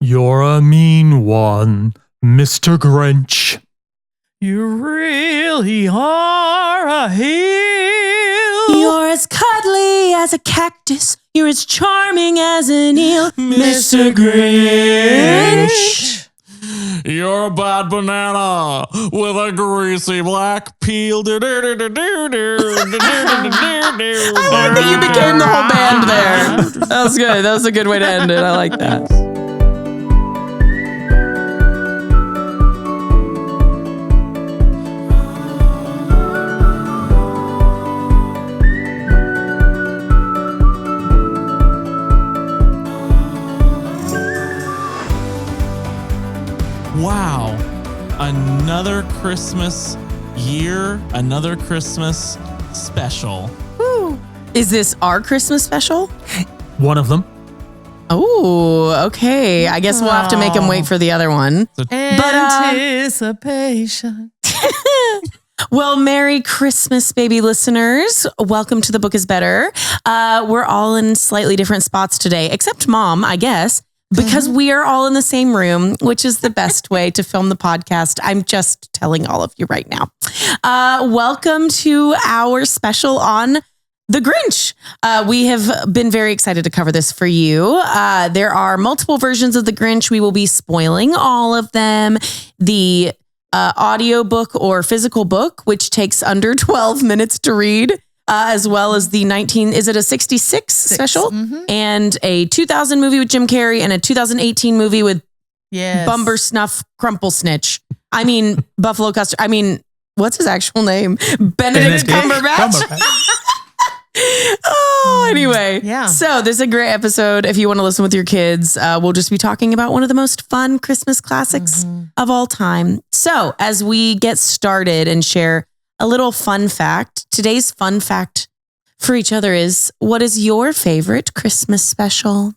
You're a mean one, Mr. Grinch. You really are a heel. You're as cuddly as a cactus. You're as charming as an eel, Mr. Grinch. You're a bad banana with a greasy black peel. I like that you became the whole band there. That was good. That was a good way to end it. I like that. Wow. Another Christmas year, another Christmas special. Woo. Is this our Christmas special? One of them. Oh, okay. I guess we'll have to make him wait for the other one. Anticipation. Well, Merry Christmas, baby listeners. Welcome to The Book is Better. We're all in slightly different spots today, except Mom, I guess, because we are all in the same room, which is the best way to film the podcast. I'm just telling all of you right now. Welcome to our special on The Grinch. We have been very excited to cover this for you. There are multiple versions of The Grinch. We will be spoiling all of them. The audio book or physical book, which takes under 12 minutes to read, as well as the 66 special and a 2000 movie with Jim Carrey and a 2018 movie with Bumber Snuff Crumple Snitch. I mean, Buffalo Custard. I mean, what's his actual name? Benedict Cumberbatch. Oh, anyway. Yeah. So this is a great episode. If you want to listen with your kids, we'll just be talking about one of the most fun Christmas classics of all time. So as we get started and share a little fun fact, today's fun fact for each other is, what is your favorite Christmas special?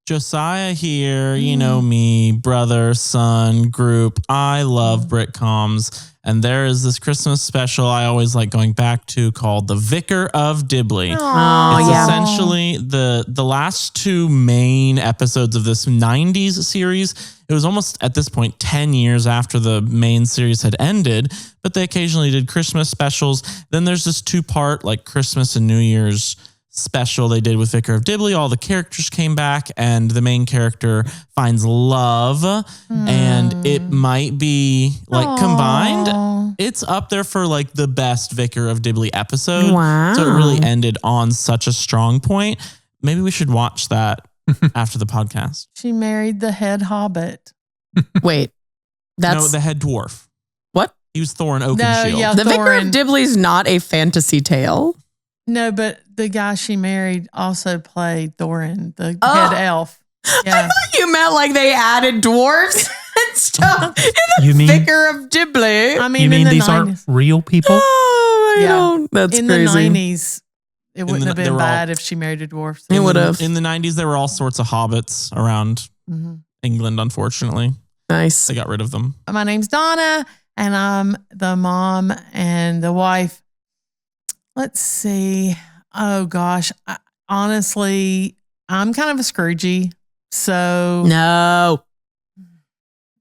Josiah here, you know me, brother, son, group. I love Britcoms. And there is this Christmas special I always like going back to called The Vicar of Dibley. It's essentially the last two main episodes of this 90s series. It was almost at this point 10 years after the main series had ended, but they occasionally did Christmas specials. Then there's this two-part like Christmas and New Year's special they did with Vicar of Dibley. All the characters came back and the main character finds love, and it might be like combined. It's up there for like the best Vicar of Dibley episode. Wow. So it really ended on such a strong point. Maybe we should watch that after the podcast. She married the head hobbit. Wait, No, the head dwarf. What? He was Thorin Oakenshield. yeah. The Vicar of Thorin. Dibley's not a fantasy tale. No, but the guy she married also played Thorin, the head elf. Yeah. I thought you meant like they added dwarves and stuff in the You mean- Vicar of Dibley. I mean, You mean in the these 90s. aren't real people? Oh, I Yeah. don't. That's in crazy. the 90s, it wouldn't have they been were all- bad if she married a dwarf. It would have. In the 90s, there were all sorts of hobbits around England, unfortunately. Nice. They got rid of them. My name's Donna, and I'm the mom and the wife. Let's see. Oh, gosh. Honestly, I'm kind of a Scroogey. So No.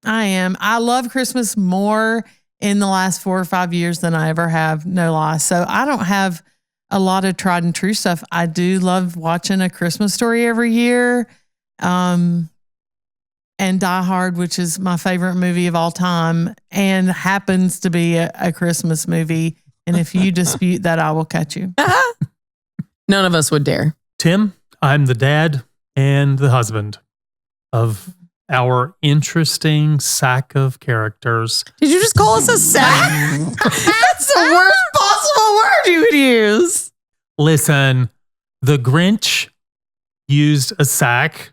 I am. I love Christmas more in the last 4 or 5 years than I ever have. No lie. So I don't have a lot of tried and true stuff. I do love watching A Christmas Story every year. And Die Hard, which is my favorite movie of all time and happens to be a Christmas movie. And if you dispute that, I will cut you. None of us would dare. Tim, I'm the dad and the husband of our interesting sack of characters. Did you just call us a sack? That's the worst possible word you would use. Listen, the Grinch used a sack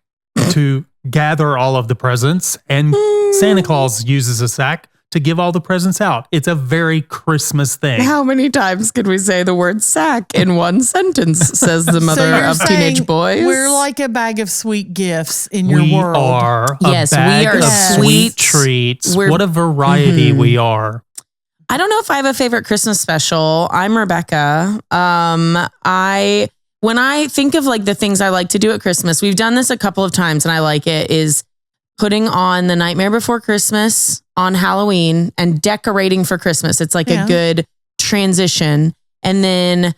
to gather all of the presents, and Santa Claus uses a sack to give all the presents out. It's a very Christmas thing. How many times could we say the word sack in one sentence, says the mother you're of teenage saying boys? We're like a bag of sweet gifts in We your world. are Yes, a we bag are of sweet. sweet treats. We're- What a variety we are. I don't know if I have a favorite Christmas special. I'm Rebekah. When I think of like the things I like to do at Christmas, we've done this a couple of times and I like it, is putting on The Nightmare Before Christmas on Halloween and decorating for Christmas. It's like a good transition. And then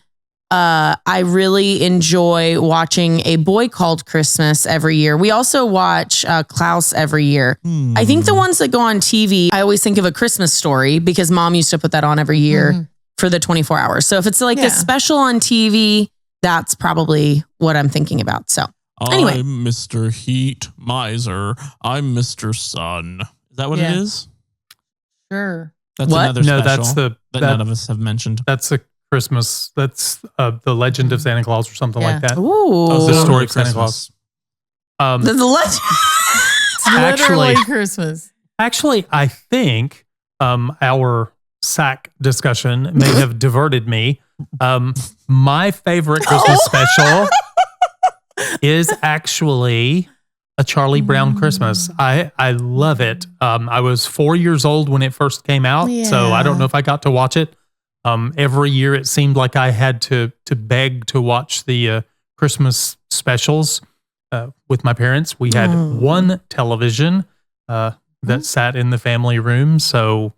I really enjoy watching A Boy Called Christmas every year. We also watch Klaus every year. I think the ones that go on TV, I always think of A Christmas Story because mom used to put that on every year for the 24 hours. So if it's like a special on TV, that's probably what I'm thinking about. So anyway. I'm Mr. Heat Miser. I'm Mr. Sun. Is that what it is? Sure. That's What? another No, special that's none of us have mentioned. That's a Christmas. That's the Legend of Santa Claus or something like that. Ooh. The story of Santa Claus. The legend. Literally Christmas. Actually, I think our sack discussion may have diverted me. My favorite Christmas special is actually A Charlie Brown Christmas. I love it. I was 4 years old when it first came out, so I don't know if I got to watch it. Every year it seemed like I had to beg to watch the Christmas specials with my parents. We had one television that sat in the family room, so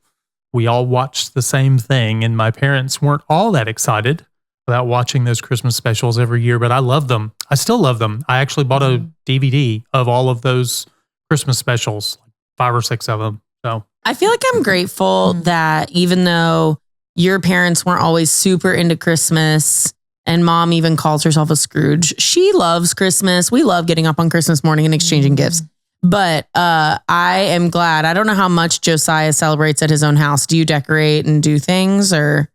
we all watched the same thing, and my parents weren't all that excited about watching those Christmas specials every year, but I love them. I still love them. I actually bought a DVD of all of those Christmas specials, 5 or 6 of them. So I feel like I'm grateful that even though your parents weren't always super into Christmas and mom even calls herself a Scrooge, she loves Christmas. We love getting up on Christmas morning and exchanging gifts. But I am glad. I don't know how much Josiah celebrates at his own house. Do you decorate and do things or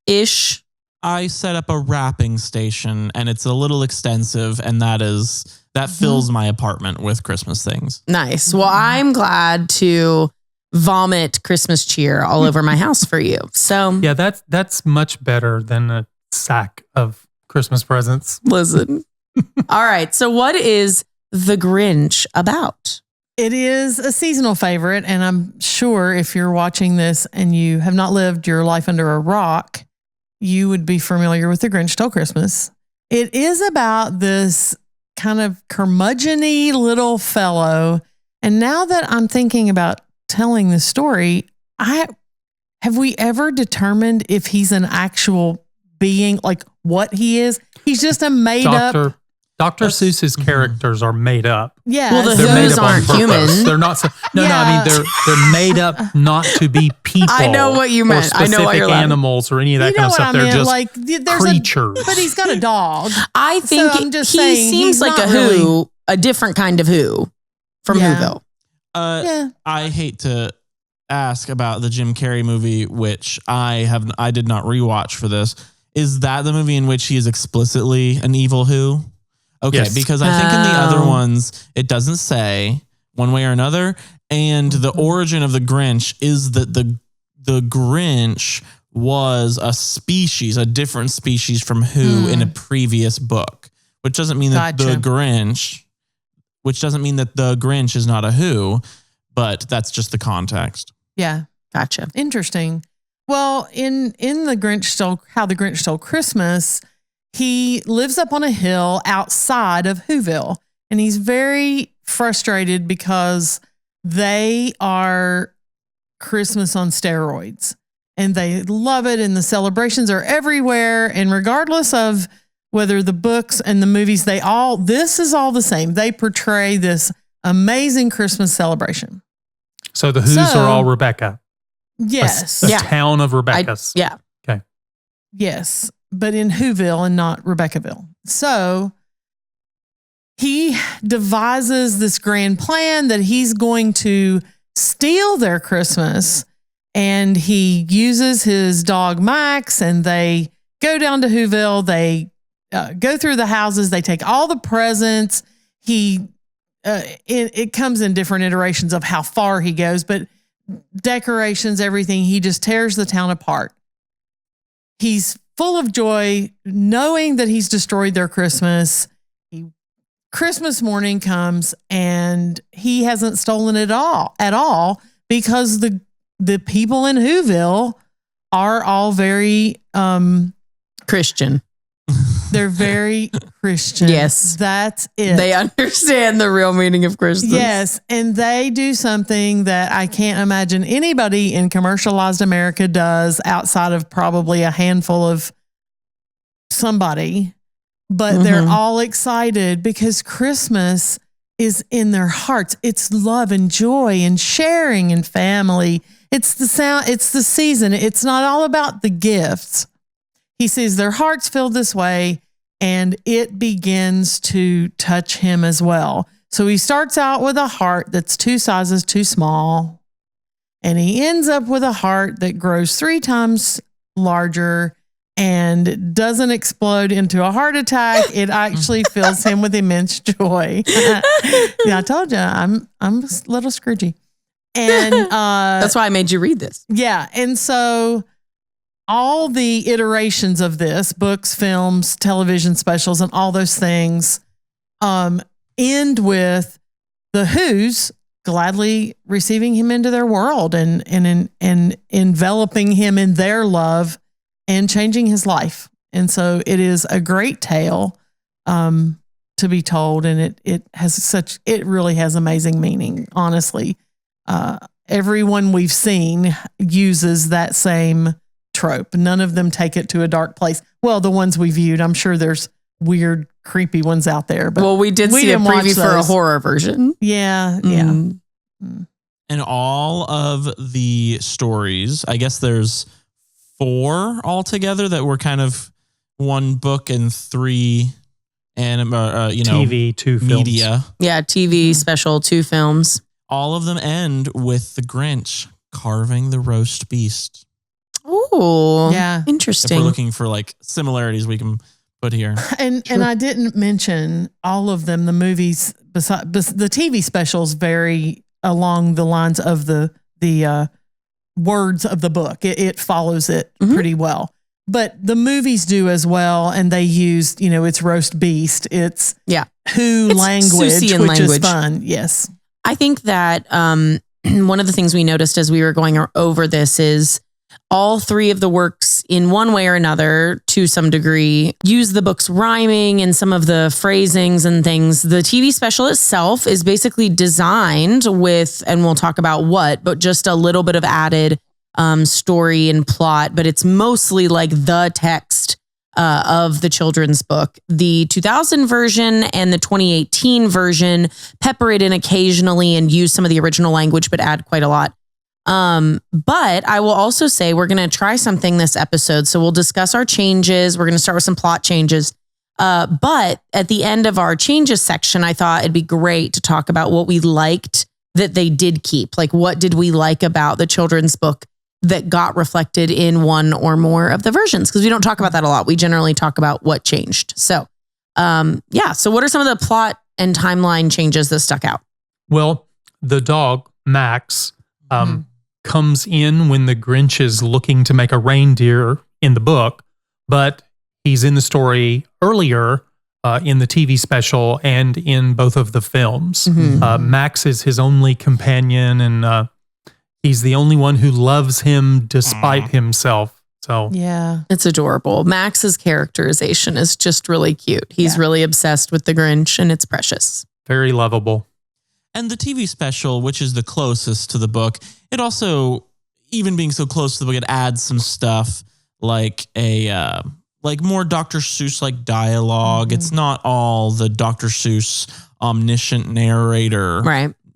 ish? I set up a wrapping station and it's a little extensive, and that fills my apartment with Christmas things. Nice. Well, I'm glad to vomit Christmas cheer all over my house for you. So yeah, that's much better than a sack of Christmas presents. Listen. All right. So what is The Grinch about? It is a seasonal favorite, and I'm sure if you're watching this and you have not lived your life under a rock, you would be familiar with The Grinch Stole Christmas. It is about this kind of curmudgeon-y little fellow. And now that I'm thinking about telling the story, have we ever determined if he's an actual being, like what he is? He's just a made up. Dr. Seuss's characters are made up. Yeah. Well, the They're made Who's up on aren't purpose. human. They're not. No, I mean they're made up not to be people. I know what you meant. Or I know what specific you're laughing. animals or any of that kind of stuff. They're just like, there's creatures. but he's got a dog. I think I'm just he saying, seems he's like not a Who, a different kind of Who from Whoville. I hate to ask about the Jim Carrey movie, which I did not rewatch for this. Is that the movie in which he is explicitly an evil Who? Okay, Yes. because I think in the other ones, it doesn't say one way or another. And the origin of the Grinch is that the Grinch was a different species from Who in a previous book, which doesn't mean that the Grinch is not a Who, but that's just the context. Yeah. Gotcha. Interesting. Well, in the How the Grinch Stole Christmas, he lives up on a hill outside of Whoville, and he's very frustrated because they are Christmas on steroids, and they love it, and the celebrations are everywhere. And regardless of whether the books and the movies, this is all the same. They portray this amazing Christmas celebration. So the Who's are all Rebekah. Yes. A town of Rebekahs. Yeah. Okay. Yes, but in Whoville and not Rebekahville. So he devises this grand plan that he's going to steal their Christmas, and he uses his dog Max, and they go down to Whoville. They go through the houses. They take all the presents. It comes in different iterations of how far he goes, but decorations, everything. He just tears the town apart. He's full of joy, knowing that he's destroyed their Christmas. Christmas morning comes, and he hasn't stolen it at all, because the people in Whoville are all very Christian. They're very Christian. Yes. That's it. They understand the real meaning of Christmas. Yes. And they do something that I can't imagine anybody in commercialized America does outside of probably a handful of somebody. But they're all excited because Christmas is in their hearts. It's love and joy and sharing and family. It's the season. It's not all about the gifts. He sees their hearts filled this way, and it begins to touch him as well. So he starts out with a heart that's 2 sizes too small, and he ends up with a heart that grows 3 times larger and doesn't explode into a heart attack. It actually fills him with immense joy. Yeah, I told you, I'm a little Scroogey. And that's why I made you read this. Yeah. And so all the iterations of this, books, films, television specials, and all those things end with the Who's gladly receiving him into their world and enveloping him in their love and changing his life. And so it is a great tale to be told. And it really has amazing meaning, honestly. Everyone we've seen uses that same trope. None of them take it to a dark place. Well, the ones we viewed, I'm sure there's weird, creepy ones out there. But we did see a preview for a horror version. Yeah, yeah. And all of the stories, I guess there's 4 altogether that were kind of 1 book and 3 TV, 2 films. Media. Yeah, TV special, 2 films. All of them end with the Grinch carving the roast beast. Oh, yeah. Interesting. If we're looking for like similarities we can put here. And I didn't mention all of them. The movies, the TV specials vary along the lines of the words of the book. It follows it pretty well. But the movies do as well, and they used, it's roast beast. It's Who it's language, Seussian which language. is fun. Yes. I think that one of the things we noticed as we were going over this is all 3 of the works in one way or another, to some degree, use the book's rhyming and some of the phrasings and things. The TV special itself is basically designed with, and we'll talk about what, but just a little bit of added story and plot, but it's mostly like the text of the children's book. The 2000 version and the 2018 version pepper it in occasionally and use some of the original language, but add quite a lot. But I will also say we're going to try something this episode. So we'll discuss our changes. We're going to start with some plot changes. But at the end of our changes section, I thought it'd be great to talk about what we liked that they did keep. Like, what did we like about the children's book that got reflected in one or more of the versions? Because we don't talk about that a lot. We generally talk about what changed. So, So what are some of the plot and timeline changes that stuck out? Well, the dog, Max, comes in when the Grinch is looking to make a reindeer in the book, but he's in the story earlier in the TV special and in both of the films. Max is his only companion, and he's the only one who loves him despite himself. So yeah, it's adorable. Max's characterization is just really cute. He's really obsessed with the Grinch, and it's precious. Very lovable. And the TV special, which is the closest to the book, it also, even being so close to the book, it adds some stuff like more Dr. Seuss like dialogue. It's not all the Dr. Seuss omniscient narrator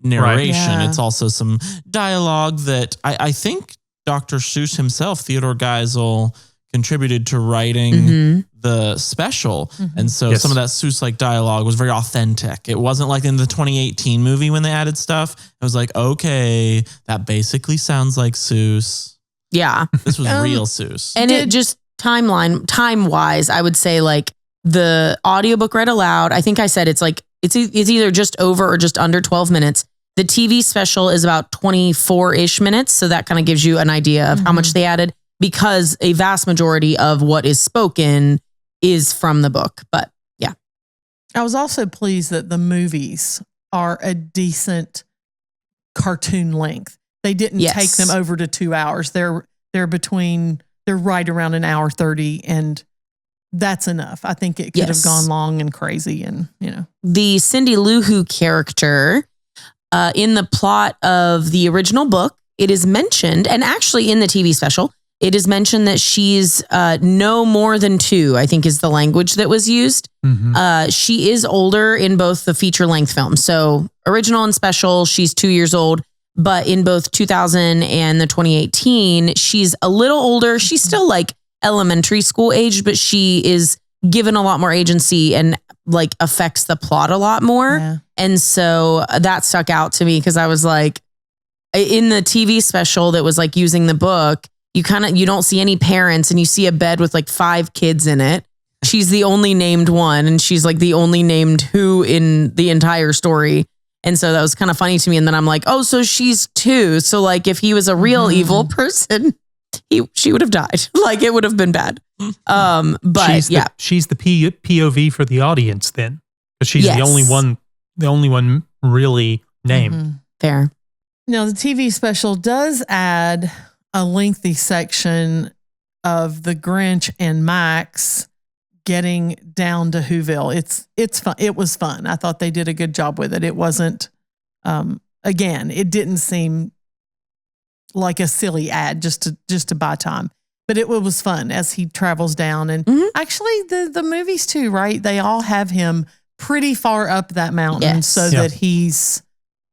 narration. Yeah. It's also some dialogue that I think Dr. Seuss himself, Theodore Geisel, contributed to writing the special. And so some of that Seuss-like dialogue was very authentic. It wasn't like in the 2018 movie when they added stuff. It was like, okay, that basically sounds like Seuss. Yeah. This was real Seuss. And it just time-wise, I would say like the audiobook read aloud. I think I said it's either just over or just under 12 minutes. The TV special is about 24-ish minutes. So that kind of gives you an idea of how much they added, because a vast majority of what is spoken is from the book. But yeah. I was also pleased that the movies are a decent cartoon length. They didn't take them over to 2 hours. They're right around an hour 30, and that's enough. I think it could have Yes. gone long and crazy, and The Cindy Lou Who character in the plot of the original book, it is mentioned, and actually in the TV special, it is mentioned that she's no more than 2, I think is the language that was used. She is older in both the feature length films. So original and special, she's 2 years old. But in both 2000 and the 2018, she's a little older. She's still like elementary school age, but she is given a lot more agency and like affects the plot a lot more. Yeah. And so that stuck out to me because I was like, in the TV special that was like using the book, you don't see any parents and you see a bed with like 5 kids in it. She's the only named one, and she's like the only named who in the entire story. And so that was kind of funny to me. And then I'm like, oh, so she's 2. So like if he was a real evil person, she would have died. Like it would have been bad. But she's the POV for the audience then, because she's the only one really named. Fair. Now the TV special does add a lengthy section of the Grinch and Max getting down to Whoville. It's fun. It was fun. I thought they did a good job with it. It wasn't, again, it didn't seem like a silly ad just to buy time, but it was fun as he travels down. And actually the movies too, right? They all have him pretty far up that mountain that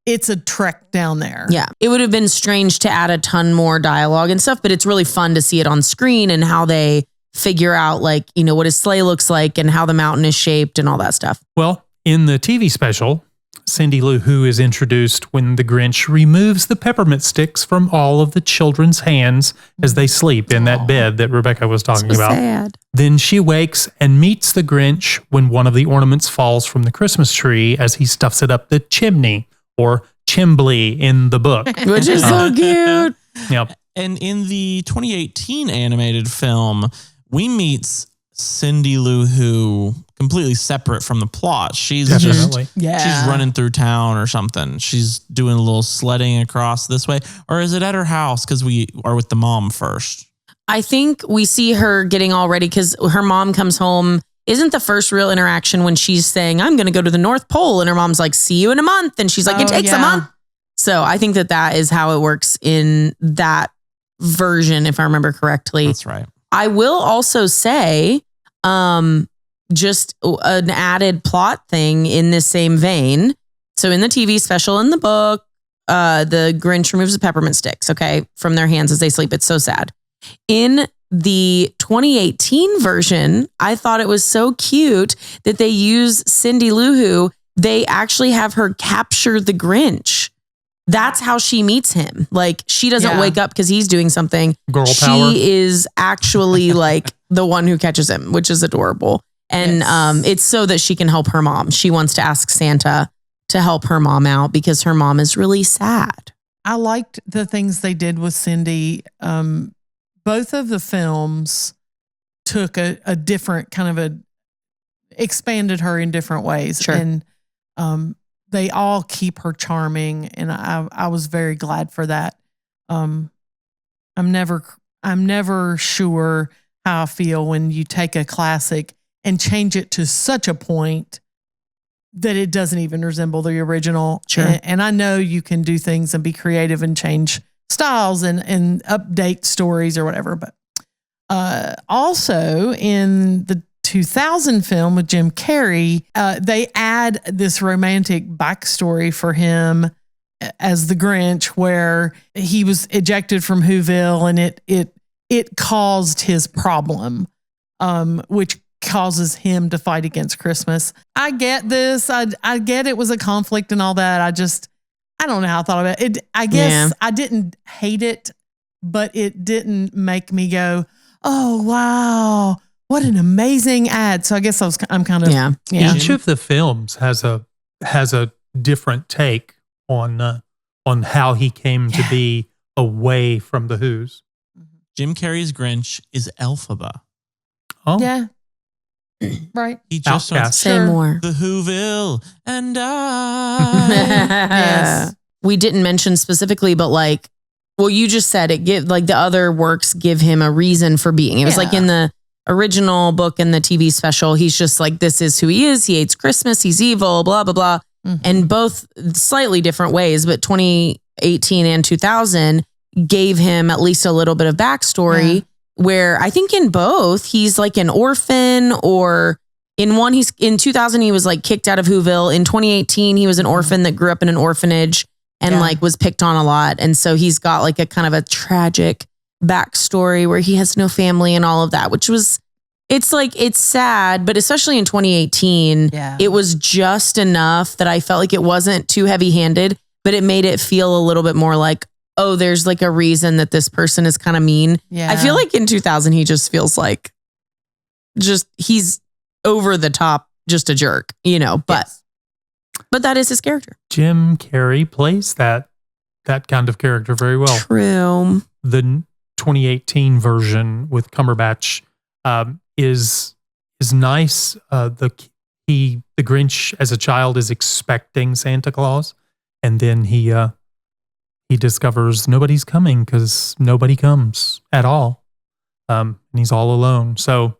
it's a trek down there. Yeah. It would have been strange to add a ton more dialogue and stuff, but it's really fun to see it on screen and how they figure out like, what his sleigh looks like and how the mountain is shaped and all that stuff. Well, in the TV special, Cindy Lou Who is introduced when the Grinch removes the peppermint sticks from all of the children's hands as they sleep in that bed that Rebekah was talking about. Sad. Then she wakes and meets the Grinch when one of the ornaments falls from the Christmas tree as he stuffs it up the chimney, or chimbly in the book. Which is so cute. Yep. And in the 2018 animated film, we meet Cindy Lou Who completely separate from the plot. She's Definitely. she's running through town or something. She's doing a little sledding across this way. Or is it at her house because we are with the mom first? I think we see her getting all ready because her mom comes home. Isn't the first real interaction when she's saying, I'm going to go to the North Pole, and her mom's like, see you in a month. And she's like, it takes a month. So I think that is how it works in that version, if I remember correctly. That's right. I will also say, just an added plot thing in this same vein. So in the TV special, in the book, the Grinch removes the peppermint sticks, from their hands as they sleep. It's so sad. In the 2018 version, I thought it was so cute that they use Cindy Lou Who. They actually have her capture the Grinch. That's how she meets him. Like, she doesn't wake up because he's doing something. Girl she power. is actually like the one who catches him, which is adorable. And it's so that she can help her mom. She wants to ask Santa to help her mom out because her mom is really sad. I liked the things they did with Cindy. Both of the films took a different kind of expanded her in different ways. Sure. And they all keep her charming, and I was very glad for that. I'm never sure how I feel when you take a classic and change it to such a point that it doesn't even resemble the original. Sure. And I know you can do things and be creative and change styles and update stories or whatever. But also in the 2000 film with Jim Carrey, they add this romantic backstory for him as the Grinch, where he was ejected from Whoville and it caused his problem, which causes him to fight against Christmas. I get this. I get it was a conflict and all that. I don't know how I thought about it. I guess I didn't hate it, but it didn't make me go, oh, wow, what an amazing ad. So I guess I'm kind of, Each of the films has a different take on how he came to be away from the Who's. Jim Carrey's Grinch is Elphaba. Oh, yeah. Right. He just starts, Say more. the Whoville and I. Yes. We didn't mention specifically, but you just said it. The other works give him a reason for being. It was like in the original book and the TV special, he's just like, this is who he is. He hates Christmas. He's evil, blah, blah, blah. And both slightly different ways, but 2018 and 2000 gave him at least a little bit of backstory where I think in both he's like an orphan, or in one, in 2000, he was like kicked out of Whoville. In 2018, he was an orphan that grew up in an orphanage and like was picked on a lot. And so he's got like a kind of a tragic backstory where he has no family and all of that, which was, it's sad, but especially in 2018, it was just enough that I felt like it wasn't too heavy handed, but it made it feel a little bit more like, oh, there's like a reason that this person is kind of mean. I feel like in 2000, he just feels like he's over the top, just a jerk, but that is his character. Jim Carrey plays that kind of character very well. True. The 2018 version with Cumberbatch is nice. The Grinch as a child is expecting Santa Claus, and then he discovers nobody's coming because nobody comes at all, and he's all alone. So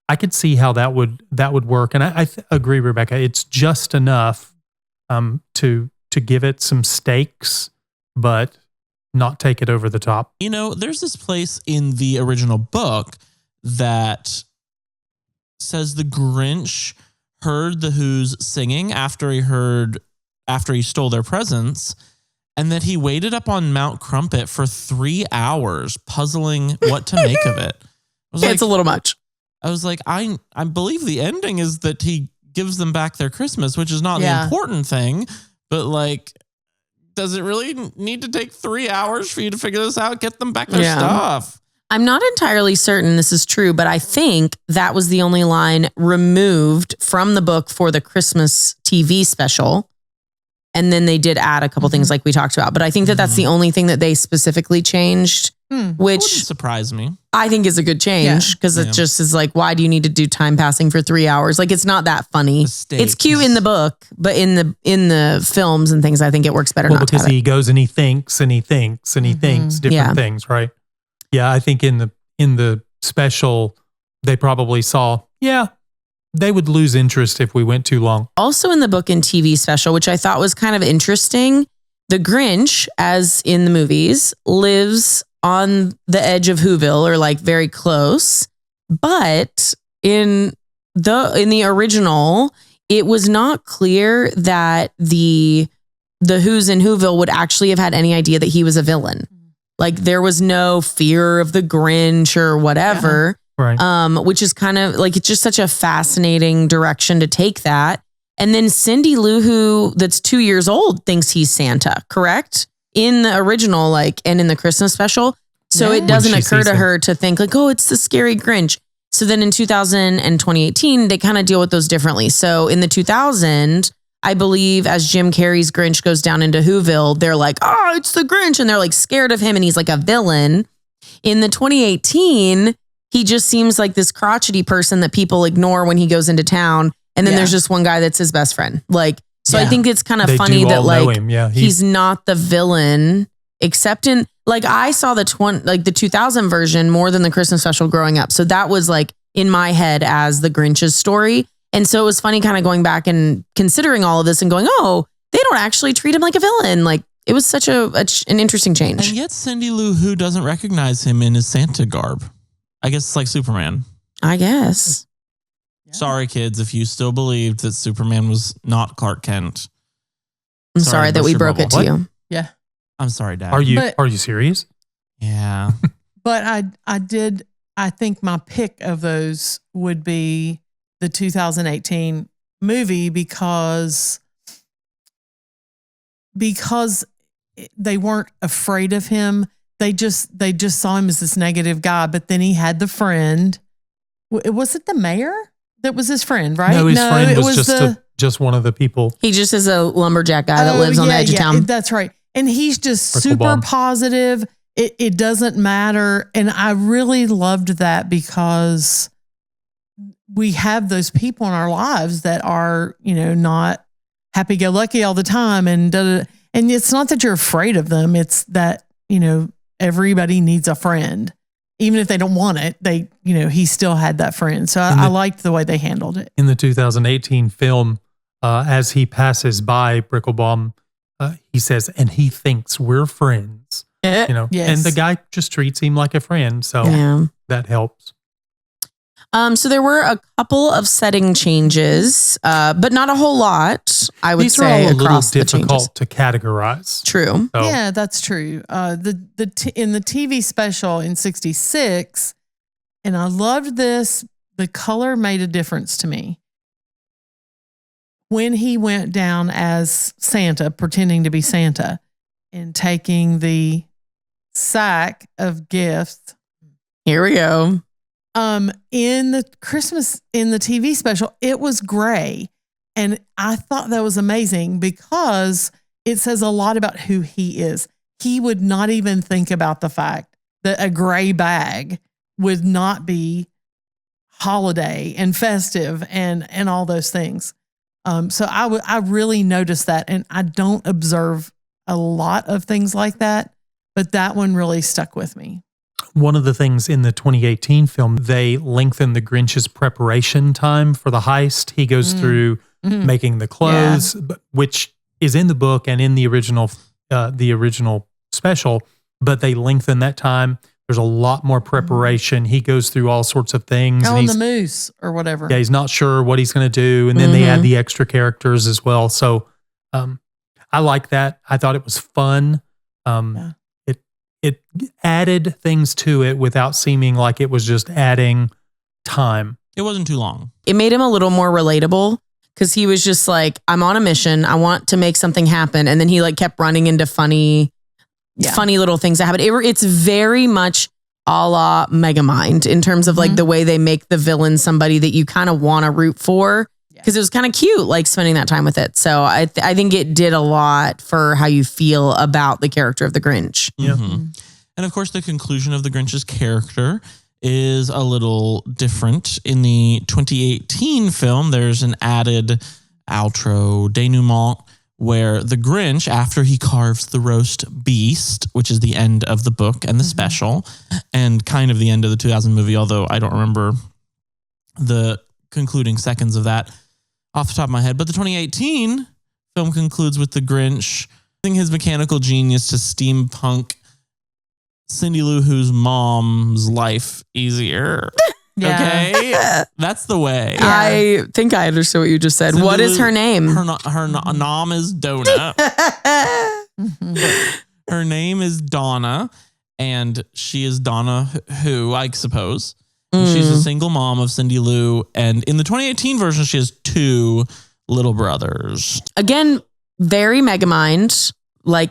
I could see how that would work, and I agree, Rebekah. It's just enough to give it some stakes, but not take it over the top. There's this place in the original book that says the Grinch heard the Who's singing after he stole their presents, and that he waited up on Mount Crumpet for 3 hours puzzling what to make of it. It's a little much. I was like, I believe the ending is that he gives them back their Christmas, which is not the important thing, but like, does it really need to take 3 hours for you to figure this out? Get them back their stuff. I'm not entirely certain this is true, but I think that was the only line removed from the book for the Christmas TV special. And then they did add a couple things like we talked about. But I think that that's the only thing that they specifically changed, which wouldn't surprise me. I think is a good change because it just is like, why do you need to do time passing for 3 hours? Like, it's not that funny. It's cute in the book, but in the films and things, I think it works better not to have because he goes and he thinks and he thinks and he thinks different things, right? Yeah, I think in the special, they probably saw, they would lose interest if we went too long. Also in the book and TV special, which I thought was kind of interesting, the Grinch, as in the movies, lives on the edge of Whoville, or like very close. But in the original, it was not clear that the Who's in Whoville would actually have had any idea that he was a villain. Like, there was no fear of the Grinch or whatever. Right. Which is kind of like, it's just such a fascinating direction to take that. And then Cindy Lou Who, that's 2 years old, thinks he's Santa, correct? In the original, like, and in the Christmas special. So it doesn't occur to her to think like, oh, it's the scary Grinch. So then in 2000 and 2018, they kind of deal with those differently. So in the 2000, I believe as Jim Carrey's Grinch goes down into Whoville, they're like, oh, it's the Grinch. And they're like scared of him and he's like a villain. In the 2018, he just seems like this crotchety person that people ignore when he goes into town. And then there's just one guy that's his best friend. Like, so I think it's kind of funny that like he's not the villain, except in like, I saw the 2000 version more than the Christmas special growing up. So that was like in my head as the Grinch's story. And so it was funny kind of going back and considering all of this and going, oh, they don't actually treat him like a villain. Like, it was such an interesting change. And yet Cindy Lou Who doesn't recognize him in his Santa garb. I guess it's like Superman. I guess. Yeah. Sorry, kids, if you still believed that Superman was not Clark Kent. I'm sorry that we broke it to you. Yeah. I'm sorry, Dad. Are you serious? Yeah. But I think my pick of those would be the 2018 movie because they weren't afraid of him. They just saw him as this negative guy, but then he had the friend. Was it the mayor that was his friend, right? No, his friend was just one of the people. He just is a lumberjack guy that lives on the edge of town. That's right. And he's just super positive. It doesn't matter. And I really loved that because we have those people in our lives that are, not happy-go-lucky all the time. And it's not that you're afraid of them. It's that, everybody needs a friend. even if they don't want it, he still had that friend. So I liked the way they handled it. In the 2018 film, as he passes by Bricklebaum, he says, and he thinks we're friends. Yes. And the guy just treats him like a friend. So that helps. So there were a couple of setting changes, but not a whole lot, I would These say, are all a little across the changes. difficult to categorize. True. So, Yeah, that's true. In the TV special in 66, and I loved this, the color made a difference to me. When he went down as Santa, pretending to be Santa, and taking the sack of gifts. Here we go. In the TV special, it was gray. And I thought that was amazing because it says a lot about who he is. He would not even think about the fact that a gray bag would not be holiday and festive and all those things. So I really noticed that, and I don't observe a lot of things like that, but that one really stuck with me. One of the things in the 2018 film, they lengthen the Grinch's preparation time for the heist. He goes through making the clothes, which is in the book and in the original special, but they lengthen that time. There's a lot more preparation. He goes through all sorts of things. Oh, and the moose or whatever. Yeah, he's not sure what he's going to do. And then they add the extra characters as well. So I like that. I thought it was fun. It added things to it without seeming like it was just adding time. It wasn't too long. It made him a little more relatable because he was just like, I'm on a mission. I want to make something happen. And then he kept running into funny little things that happen. It's very much a la Megamind in terms of the way they make the villain somebody that you kind of want to root for. Because it was kind of cute, spending that time with it. So I think it did a lot for how you feel about the character of the Grinch. Yeah. Mm-hmm. And of course, the conclusion of the Grinch's character is a little different. In the 2018 film, there's an added outro denouement where the Grinch, after he carves the roast beast, which is the end of the book and the special, and kind of the end of the 2000 movie, although I don't remember the concluding seconds of that off the top of my head. But the 2018 film concludes with the Grinch using his mechanical genius to steampunk Cindy Lou Who's mom's life easier. Okay? That's the way. I think I understood what you just said. Cindy What is Lou, her name? Her nom is Donna. Her name is Donna, and she is Donna Who, I suppose. She's a single mom of Cindy Lou. And in the 2018 version, she has 2 little brothers. Again, very Megamind.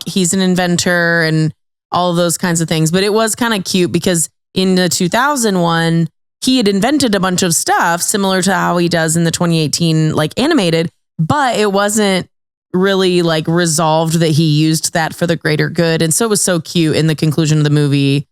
He's an inventor and all of those kinds of things. But it was kind of cute because in the 2001, he had invented a bunch of stuff similar to how he does in the 2018 animated. But it wasn't really resolved that he used that for the greater good. And so it was so cute in the conclusion of the movie.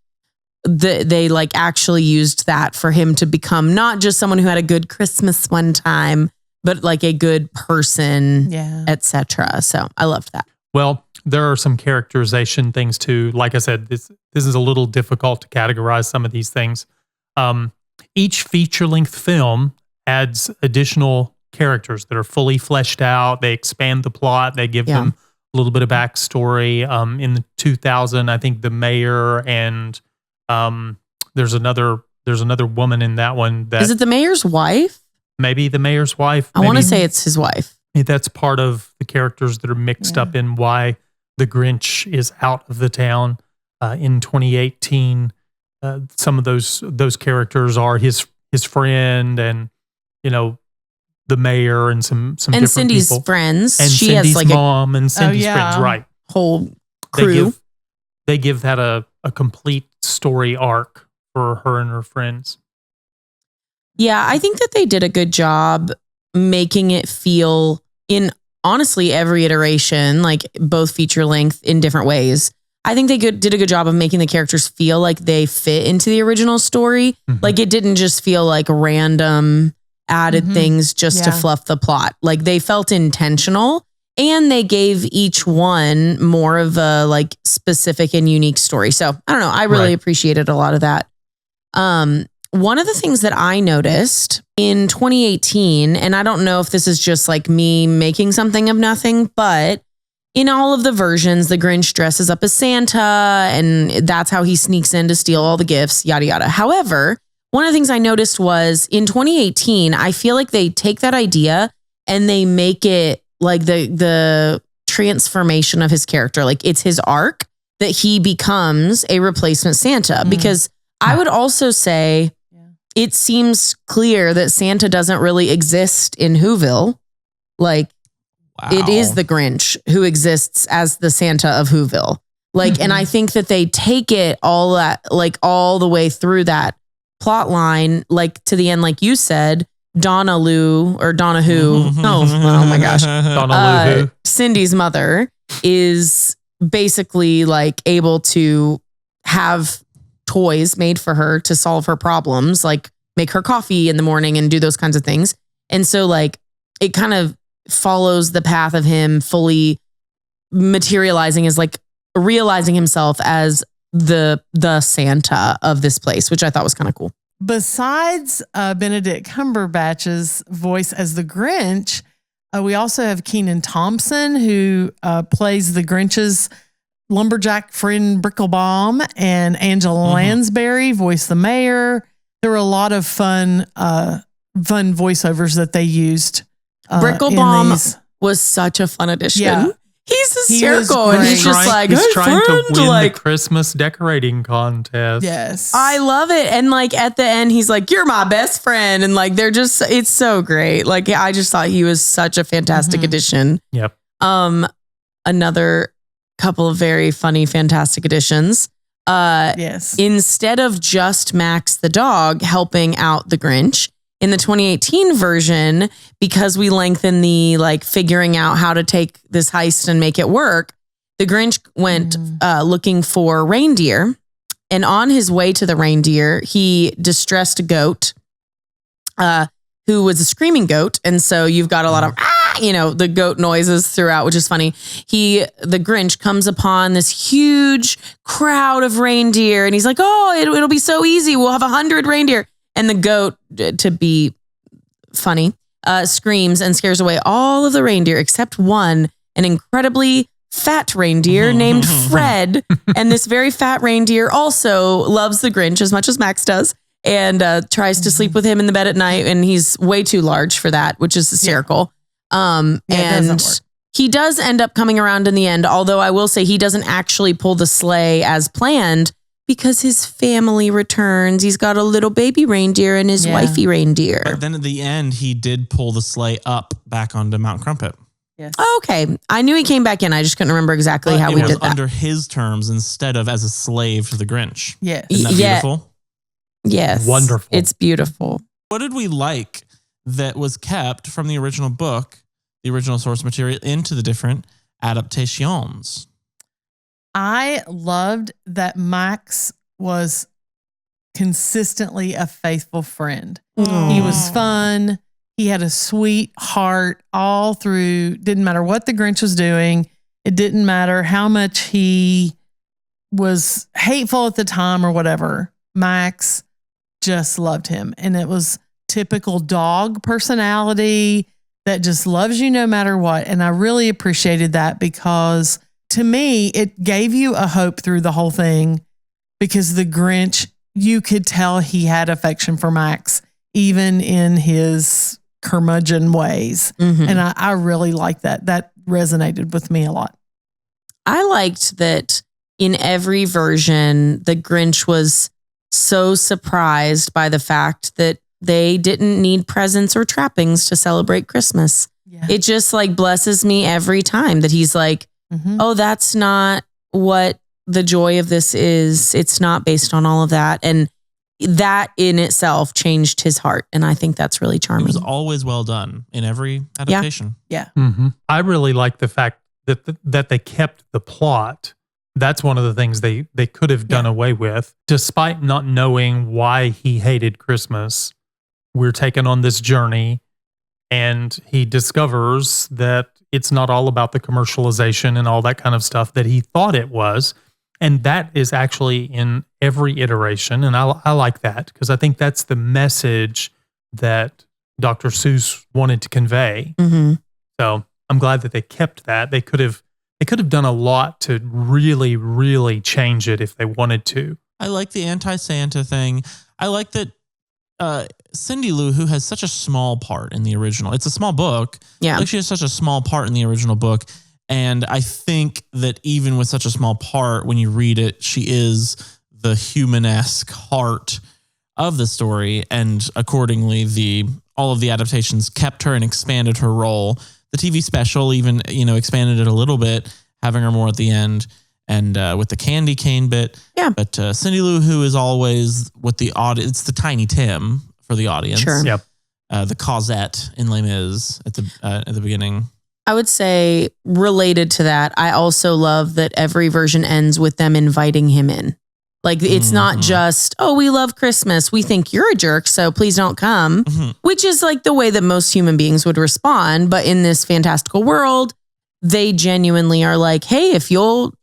They actually used that for him to become not just someone who had a good Christmas one time, but a good person, etc. So I loved that. Well, there are some characterization things too. Like I said, this is a little difficult to categorize some of these things. Each feature-length film adds additional characters that are fully fleshed out. They expand the plot. They give them a little bit of backstory. In the 2000, I think the mayor and there's another woman in that one. Is it the mayor's wife? Maybe the mayor's wife. I want to say it's his wife. That's part of the characters that are mixed up in why the Grinch is out of the town. In 2018, some of those characters are his friend and the mayor and some and different Cindy's people. friends. And she Cindy's has mom and Cindy's friends, right? Whole crew. They give that a complete story arc for her and her friends. Yeah, I think that they did a good job making it feel in honestly every iteration, both feature length in different ways. I think they did a good job of making the characters feel like they fit into the original story. Mm-hmm. It didn't just feel like random added things just to fluff the plot. They felt intentional. And they gave each one more of a specific and unique story. So I don't know. I really appreciated a lot of that. One of the things that I noticed in 2018, and I don't know if this is just like me making something of nothing, but in all of the versions, the Grinch dresses up as Santa and that's how he sneaks in to steal all the gifts, yada, yada. However, one of the things I noticed was in 2018, I feel like they take that idea and they make it like the transformation of his character. Like it's his arc that he becomes a replacement Santa. Because I would also say it seems clear that Santa doesn't really exist in Whoville. Like it is the Grinch who exists as the Santa of Whoville. Like, and I think that they take it all the way through that plot line, like to the end, like you said, Donna Who. Oh my gosh. Donna Who. Cindy's mother is basically like able to have toys made for her to solve her problems, like make her coffee in the morning and do those kinds of things. And so like it kind of follows the path of him fully materializing as like realizing himself as the Santa of this place, which I thought was kind of cool. Besides Benedict Cumberbatch's voice as the Grinch, we also have Kenan Thompson, who plays the Grinch's lumberjack friend Bricklebaum, and Angela Lansbury voiced the mayor. There were a lot of fun voiceovers that they used. Bricklebaum was such a fun addition. Yeah. He's hysterical, and he's just like, he's hey, trying friend, to win like, the Christmas decorating contest. Yes. I love it. And like at the end, he's like, you're my best friend. And like, it's so great. Like, I just thought he was such a fantastic addition. Yep. Another couple of very funny, fantastic additions. Yes. Instead of just Max the dog helping out the Grinch, in the 2018 version, because we lengthen the like figuring out how to take this heist and make it work, the Grinch went looking for reindeer. And on his way to the reindeer, he distressed a goat who was a screaming goat. And so you've got a lot of, the goat noises throughout, which is funny. The Grinch comes upon this huge crowd of reindeer and he's like, oh, it'll be so easy. We'll have 100 reindeer. And the goat, to be funny, screams and scares away all of the reindeer except one, an incredibly fat reindeer named Fred. And this very fat reindeer also loves the Grinch as much as Max does and tries to sleep with him in the bed at night. And he's way too large for that, which is hysterical. And he does end up coming around in the end, although I will say he doesn't actually pull the sleigh as planned, because his family returns. He's got a little baby reindeer and his wifey reindeer. But then at the end, he did pull the sleigh up back onto Mount Crumpet. Yes. Oh, okay. I knew he came back in. I just couldn't remember exactly how we did that. Under his terms instead of as a slave to the Grinch. Yes. Isn't that beautiful? Yes. Wonderful. It's beautiful. What did we like that was kept from the original book, the original source material, into the different adaptations? I loved that Max was consistently a faithful friend. Aww. He was fun. He had a sweet heart all through. Didn't matter what the Grinch was doing. It didn't matter how much he was hateful at the time or whatever. Max just loved him. And it was typical dog personality that just loves you no matter what. And I really appreciated that because to me, it gave you a hope through the whole thing because the Grinch, you could tell he had affection for Max, even in his curmudgeon ways. And I really liked that. That resonated with me a lot. I liked that in every version, the Grinch was so surprised by the fact that they didn't need presents or trappings to celebrate Christmas. Yeah. It just like blesses me every time that he's like, oh, that's not what the joy of this is. It's not based on all of that. And that in itself changed his heart. And I think that's really charming. It was always well done in every adaptation. Yeah. I really like the fact that they kept the plot. That's one of the things they could have done away with. Despite not knowing why he hated Christmas, we're taken on this journey and he discovers that it's not all about the commercialization and all that kind of stuff that he thought it was. And that is actually in every iteration. And I like that because I think that's the message that Dr. Seuss wanted to convey. Mm-hmm. So I'm glad that they kept that. They could have done a lot to really, really change it if they wanted to. I like the anti-Santa thing. I like that Cindy Lou, who has such a small part in the original. It's a small book. Yeah. Like she has such a small part in the original book. And I think that even with such a small part, when you read it, she is the human-esque heart of the story. And accordingly, all of the adaptations kept her and expanded her role. The TV special even, expanded it a little bit, having her more at the end. And with the candy cane bit. Yeah. But Cindy Lou Who is always with the audience. It's the Tiny Tim for the audience. Sure. Yep. The Cosette in Les Mis at the beginning. I would say related to that, I also love that every version ends with them inviting him in. Like it's not just, oh, we love Christmas. We think you're a jerk, so please don't come, which is like the way that most human beings would respond. But in this fantastical world, they genuinely are like, hey, if you'll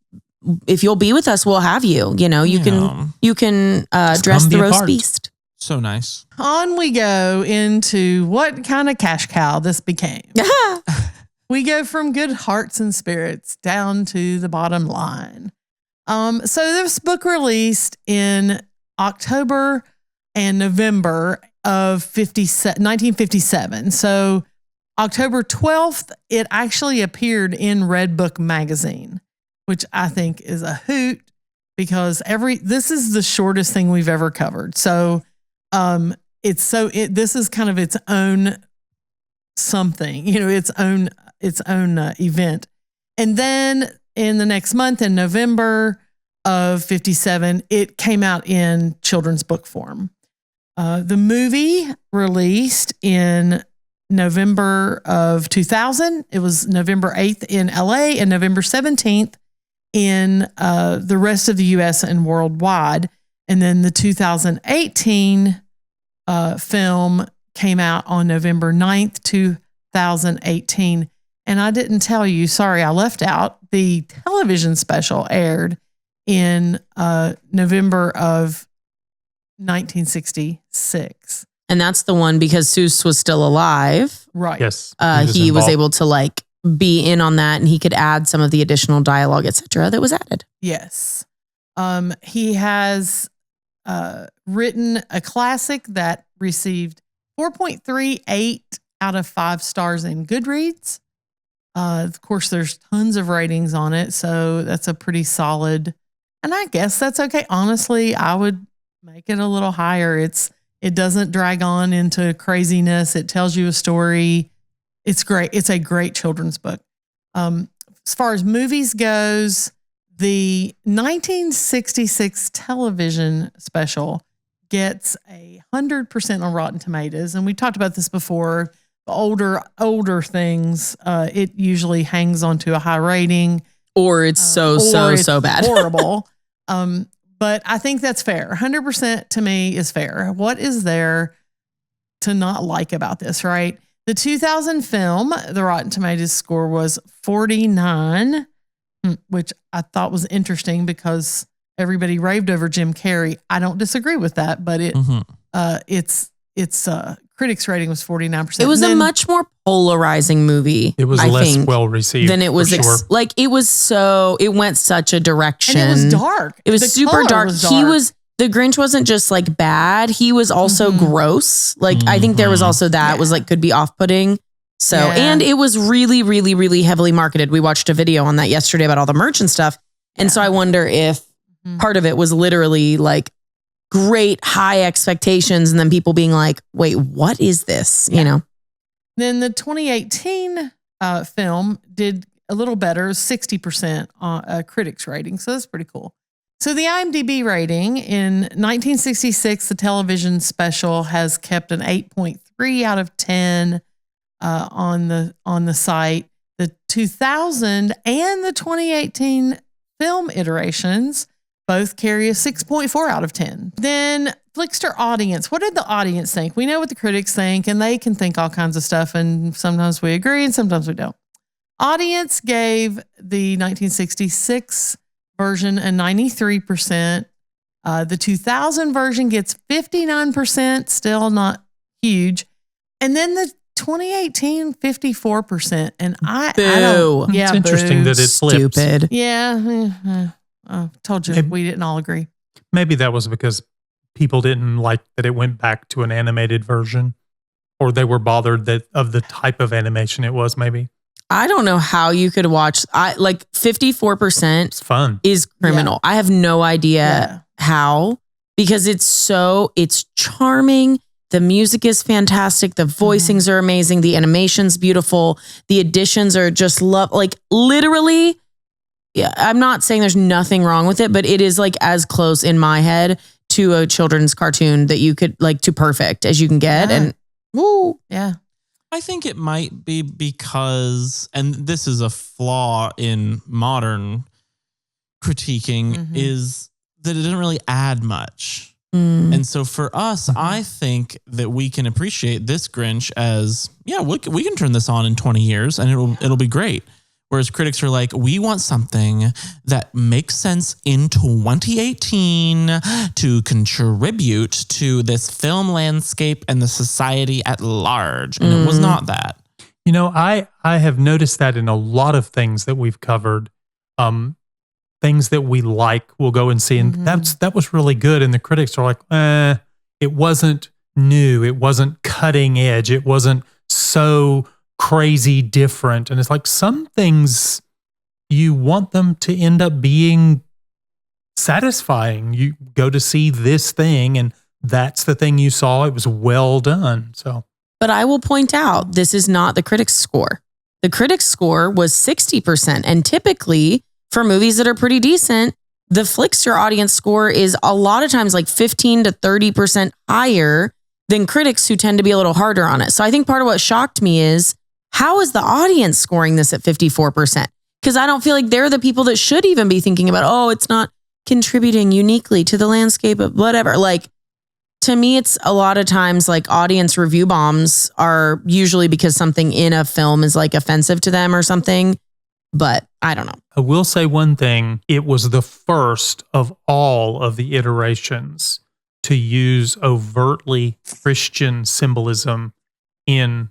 be with us, we'll have you. You can dress the roast beast. So nice. On we go into what kind of cash cow this became. We go from good hearts and spirits down to the bottom line. So this book released in October and November of 1957. So October 12th, it actually appeared in Red Book magazine, which I think is a hoot because this is the shortest thing we've ever covered. So this is kind of its own something, its own event. And then in the next month, in November of 57, it came out in children's book form. The movie released in November of 2000. It was November 8th in LA and November 17th in the rest of the US and worldwide. And then the 2018 film came out on November 9th, 2018. And I didn't tell you, sorry, I left out, the television special aired in November of 1966. And that's the one because Seuss was still alive. Right. Yes. He was able to be in on that, and he could add some of the additional dialogue, etc., that was added. Yes. He has written a classic that received 4.38 out of 5 stars in Goodreads. Of course, there's tons of ratings on it, so that's a pretty solid. And I guess that's okay. Honestly, I would make it a little higher. It doesn't drag on into craziness. It tells you a story. It's great. It's a great children's book. As far as movies goes, the 1966 television special gets 100% on Rotten Tomatoes. And we talked about this before. The older things, it usually hangs onto a high rating. Or it's so bad. Horrible. But I think that's fair. 100% to me is fair. What is there to not like about this, right? The 2000 film, the Rotten Tomatoes score was 49, which I thought was interesting because everybody raved over Jim Carrey. I don't disagree with that, but its critics rating was 49%. It was a much more polarizing movie. It was less well received than it was. Sure. It went such a direction. And it was dark. It was super dark. The Grinch wasn't just bad. He was also gross. I think there was also that was could be off-putting. So, and it was really, really, really heavily marketed. We watched a video on that yesterday about all the merch and stuff. And so I wonder if part of it was literally great high expectations and then people being like, wait, what is this? Then the 2018 film did a little better, 60% on critics rating. So that's pretty cool. So the IMDb rating in 1966, the television special has kept an 8.3 out of 10 on the site. The 2000 and the 2018 film iterations both carry a 6.4 out of 10. Then Flickster audience. What did the audience think? We know what the critics think, and they can think all kinds of stuff, and sometimes we agree and sometimes we don't. Audience gave the 1966 version a 93%. The 2000 version gets 59%, still not huge. And then the 2018, 54%. And I don't. It's interesting that it flips. Stupid. Yeah. I told you Maybe- we didn't all agree. Maybe that was because people didn't like that it went back to an animated version, or they were bothered that of the type of animation it was. Maybe I don't know how you could watch. 54% it's fun. is criminal. I have no idea Yeah. how, because it's charming. The music is fantastic. The voicings are amazing. The animation's beautiful. The additions are just literally. Yeah, I'm not saying there's nothing wrong with it, but it is as close in my head to a children's cartoon that you could to perfect as you can get. Yeah. And woo. Yeah. I think it might be because, and this is a flaw in modern critiquing, is that it didn't really add much. And so for us, I think that we can appreciate this Grinch as, we can turn this on in 20 years and it'll be great. Whereas critics are like, we want something that makes sense in 2018 to contribute to this film landscape and the society at large. And it was not that. You know, I have noticed that in a lot of things that we've covered, things that we like, we'll go and see, and that was really good. And the critics are like, it wasn't new, it wasn't cutting edge, it wasn't so crazy different. And it's like some things you want them to end up being satisfying. You go to see this thing and that's the thing you saw. It was well done. So, But I will point out, this is not the critics' score. The critics' score was 60%. And typically for movies that are pretty decent, the Flickster audience score is a lot of times 15 to 30% higher than critics who tend to be a little harder on it. So I think part of what shocked me is, how is the audience scoring this at 54%? Because I don't feel like they're the people that should even be thinking about, it's not contributing uniquely to the landscape of whatever. To me, it's a lot of times audience review bombs are usually because something in a film is offensive to them or something. But I don't know. I will say one thing. It was the first of all of the iterations to use overtly Christian symbolism in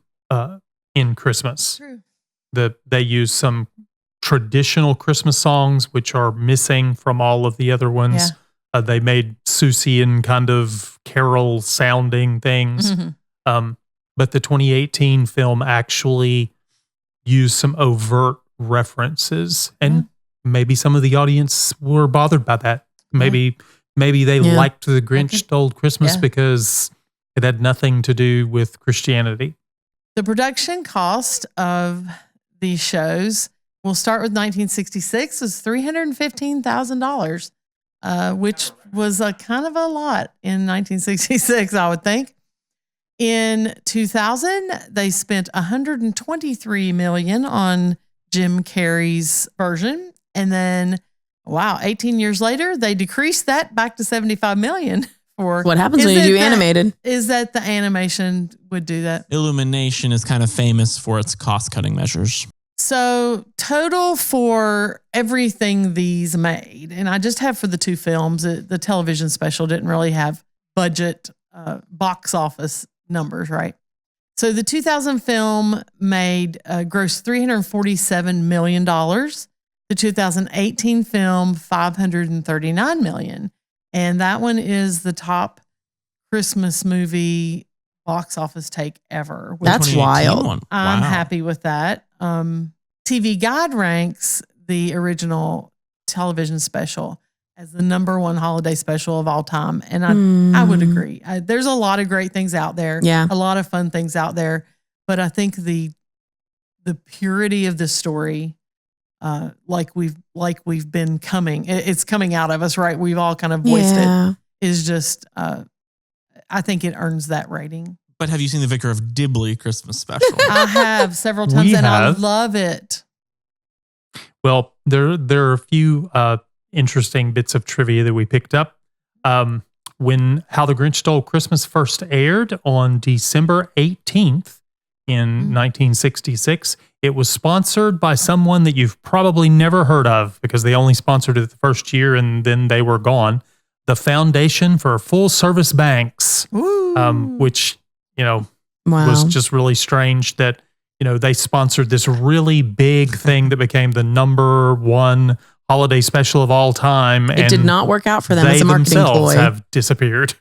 Christmas. True. They use some traditional Christmas songs, which are missing from all of the other ones. Yeah. They made Seussian kind of carol sounding things. But the 2018 film actually used some overt references, and maybe some of the audience were bothered by that. Maybe they liked the Grinch Stole Christmas because it had nothing to do with Christianity. The production cost of these shows, we'll start with 1966, was $315,000, which was a kind of a lot in 1966, I would think. In 2000, they spent $123 million on Jim Carrey's version. And then, 18 years later, they decreased that back to $75 million. What happens when you do animated? Is that the animation would do that? Illumination is kind of famous for its cost-cutting measures. So total for everything these made, and I just have for the two films, the television special didn't really have budget box office numbers, right? So the 2000 film made grossed $347 million. The 2018 film, $539 million. And that one is the top Christmas movie box office take ever. That's wild. I'm happy with that. TV Guide ranks the original television special as the number one holiday special of all time. And I would agree. There's a lot of great things out there. Yeah. A lot of fun things out there. But I think the purity of the story, we've been it's coming out of us, right? We've all kind of voiced it, is just, I think it earns that rating. But have you seen the Vicar of Dibley Christmas special? I have several times, I love it. Well, there are a few interesting bits of trivia that we picked up. When How the Grinch Stole Christmas first aired on December 18th, in 1966. It was sponsored by someone that you've probably never heard of because they only sponsored it the first year and then they were gone. The Foundation for Full Service Banks, which, was just really strange that, they sponsored this really big thing that became the number one holiday special of all time. It did not work out for them as a marketing themselves ploy. Have disappeared.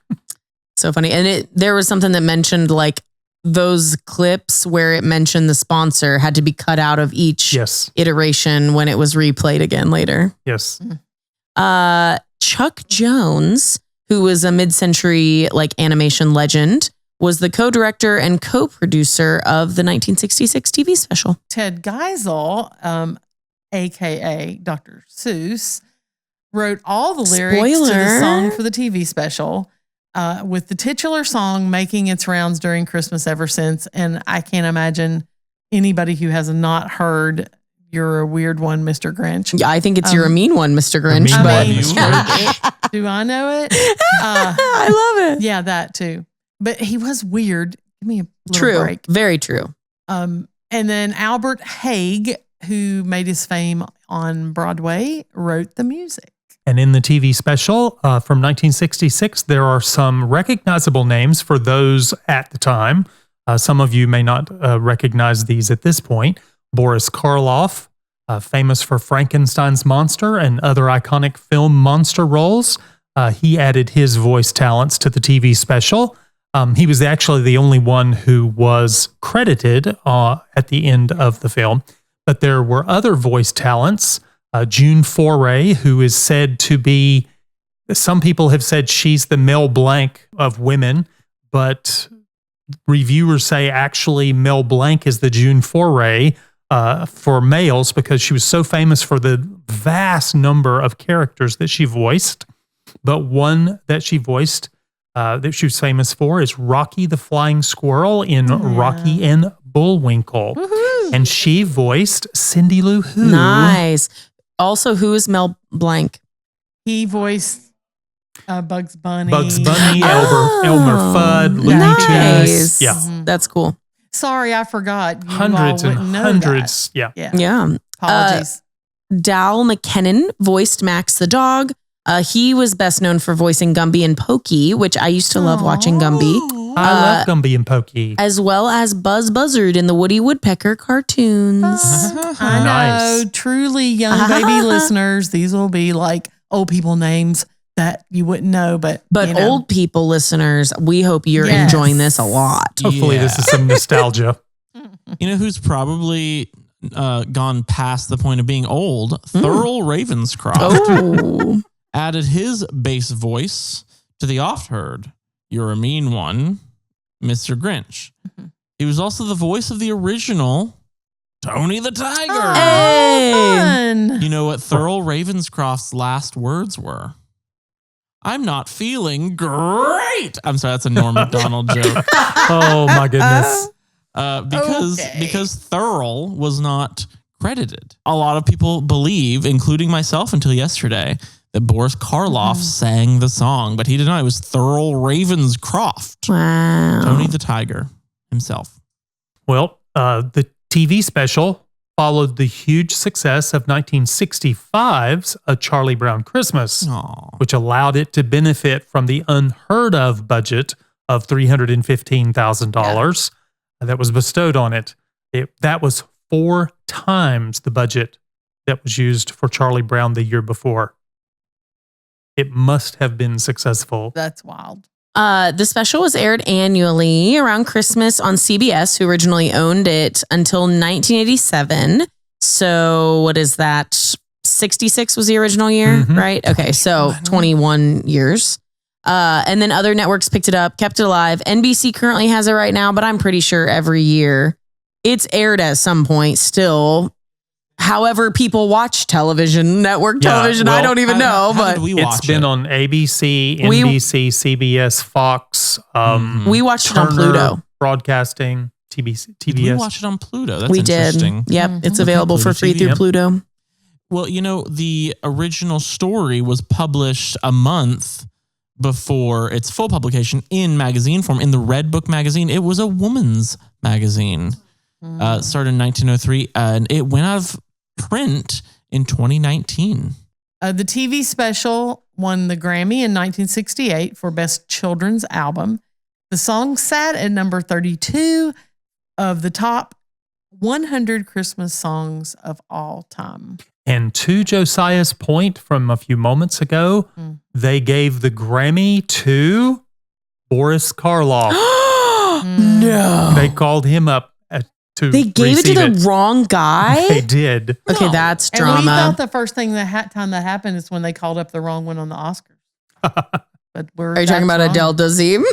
So funny. And there was something that mentioned like those clips where it mentioned the sponsor had to be cut out of each iteration when it was replayed again later. Yes. Chuck Jones, who was a mid-century animation legend, was the co-director and co-producer of the 1966 TV special. Ted Geisel, aka Dr. Seuss, wrote all the lyrics to the song for the TV special, with the titular song making its rounds during Christmas ever since. And I can't imagine anybody who has not heard "You're a Weird One, Mr. Grinch." Yeah, I think it's "You're a Mean One, Mr. Grinch." Do I know it? I love it. Yeah, that too. But he was weird. Give me a little break. Very true. And then Albert Haig, who made his fame on Broadway, wrote the music. And in the TV special from 1966, there are some recognizable names for those at the time. Some of you may not recognize these at this point. Boris Karloff, famous for Frankenstein's monster and other iconic film monster roles. He added his voice talents to the TV special. He was actually the only one who was credited at the end of the film. But there were other voice talents. June Foray, who is said to be, some people have said she's the Mel Blanc of women, but reviewers say actually Mel Blanc is the June Foray for males because she was so famous for the vast number of characters that she voiced. But one that she voiced that she was famous for is Rocky the Flying Squirrel in Rocky and Bullwinkle. Woohoo. And she voiced Cindy Lou Who. Nice. Also, who is Mel Blanc? He voiced Bugs Bunny. Elmer Fudd, Looney Tunes. Yeah. That's cool. Sorry, I forgot. You Hundreds all and wouldn't know hundreds. that. Yeah. Apologies. Dal McKinnon voiced Max the dog. He was best known for voicing Gumby and Pokey, which I used to love watching Gumby. I love Gumby and Pokey. As well as Buzz Buzzard in the Woody Woodpecker cartoons. I know. Nice. Truly young baby listeners, these will be like old people names that you wouldn't know. But old people listeners, we hope you're enjoying this a lot. Hopefully this is some nostalgia. You know who's probably gone past the point of being old? Thurl Ravenscroft. Oh. Added his bass voice to the oft-heard "You're a Mean One, Mr. Grinch." He was also the voice of the original Tony the Tiger. Hey. Fun. You know what Thurl Ravenscroft's last words were? "I'm not feeling great." I'm sorry, that's a Norm Macdonald joke. Oh my goodness. Because Thurl was not credited. A lot of people believe, including myself until yesterday, that Boris Karloff sang the song, but he did not. It was Thurl Ravenscroft. Wow. Tony the Tiger himself. Well, the TV special followed the huge success of 1965's A Charlie Brown Christmas, which allowed it to benefit from the unheard of budget of $315,000 that was bestowed on it. That was 4 times the budget that was used for Charlie Brown the year before. It must have been successful. That's wild. The special was aired annually around Christmas on CBS, who originally owned it until 1987. So what is that? 66 was the original year, right? Okay, so 21 years. And then other networks picked it up, kept it alive. NBC currently has it right now, but I'm pretty sure every year it's aired at some point still. However, people watch television, network television. I don't even know, but it's been on ABC, NBC, CBS, Fox. We watched it on Pluto. Broadcasting, TBS. We watched it on Pluto. That's we interesting. Did. Yep, it's available for free through Pluto. Well, the original story was published a month before its full publication in magazine form, in the Red Book magazine. It was a woman's magazine. It started in 1903, and it went out of print in 2019. The TV special won the Grammy in 1968 for Best Children's Album. The song sat at number 32 of the top 100 Christmas songs of all time. And to Josiah's point from a few moments ago, they gave the Grammy to Boris Karloff. No. They called him up to They gave it to receive the wrong guy? They did. Okay, that's And we drama. thought the first thing time that happened is when they called up the wrong one on the Oscars. But Are you talking about Adele Dazeem?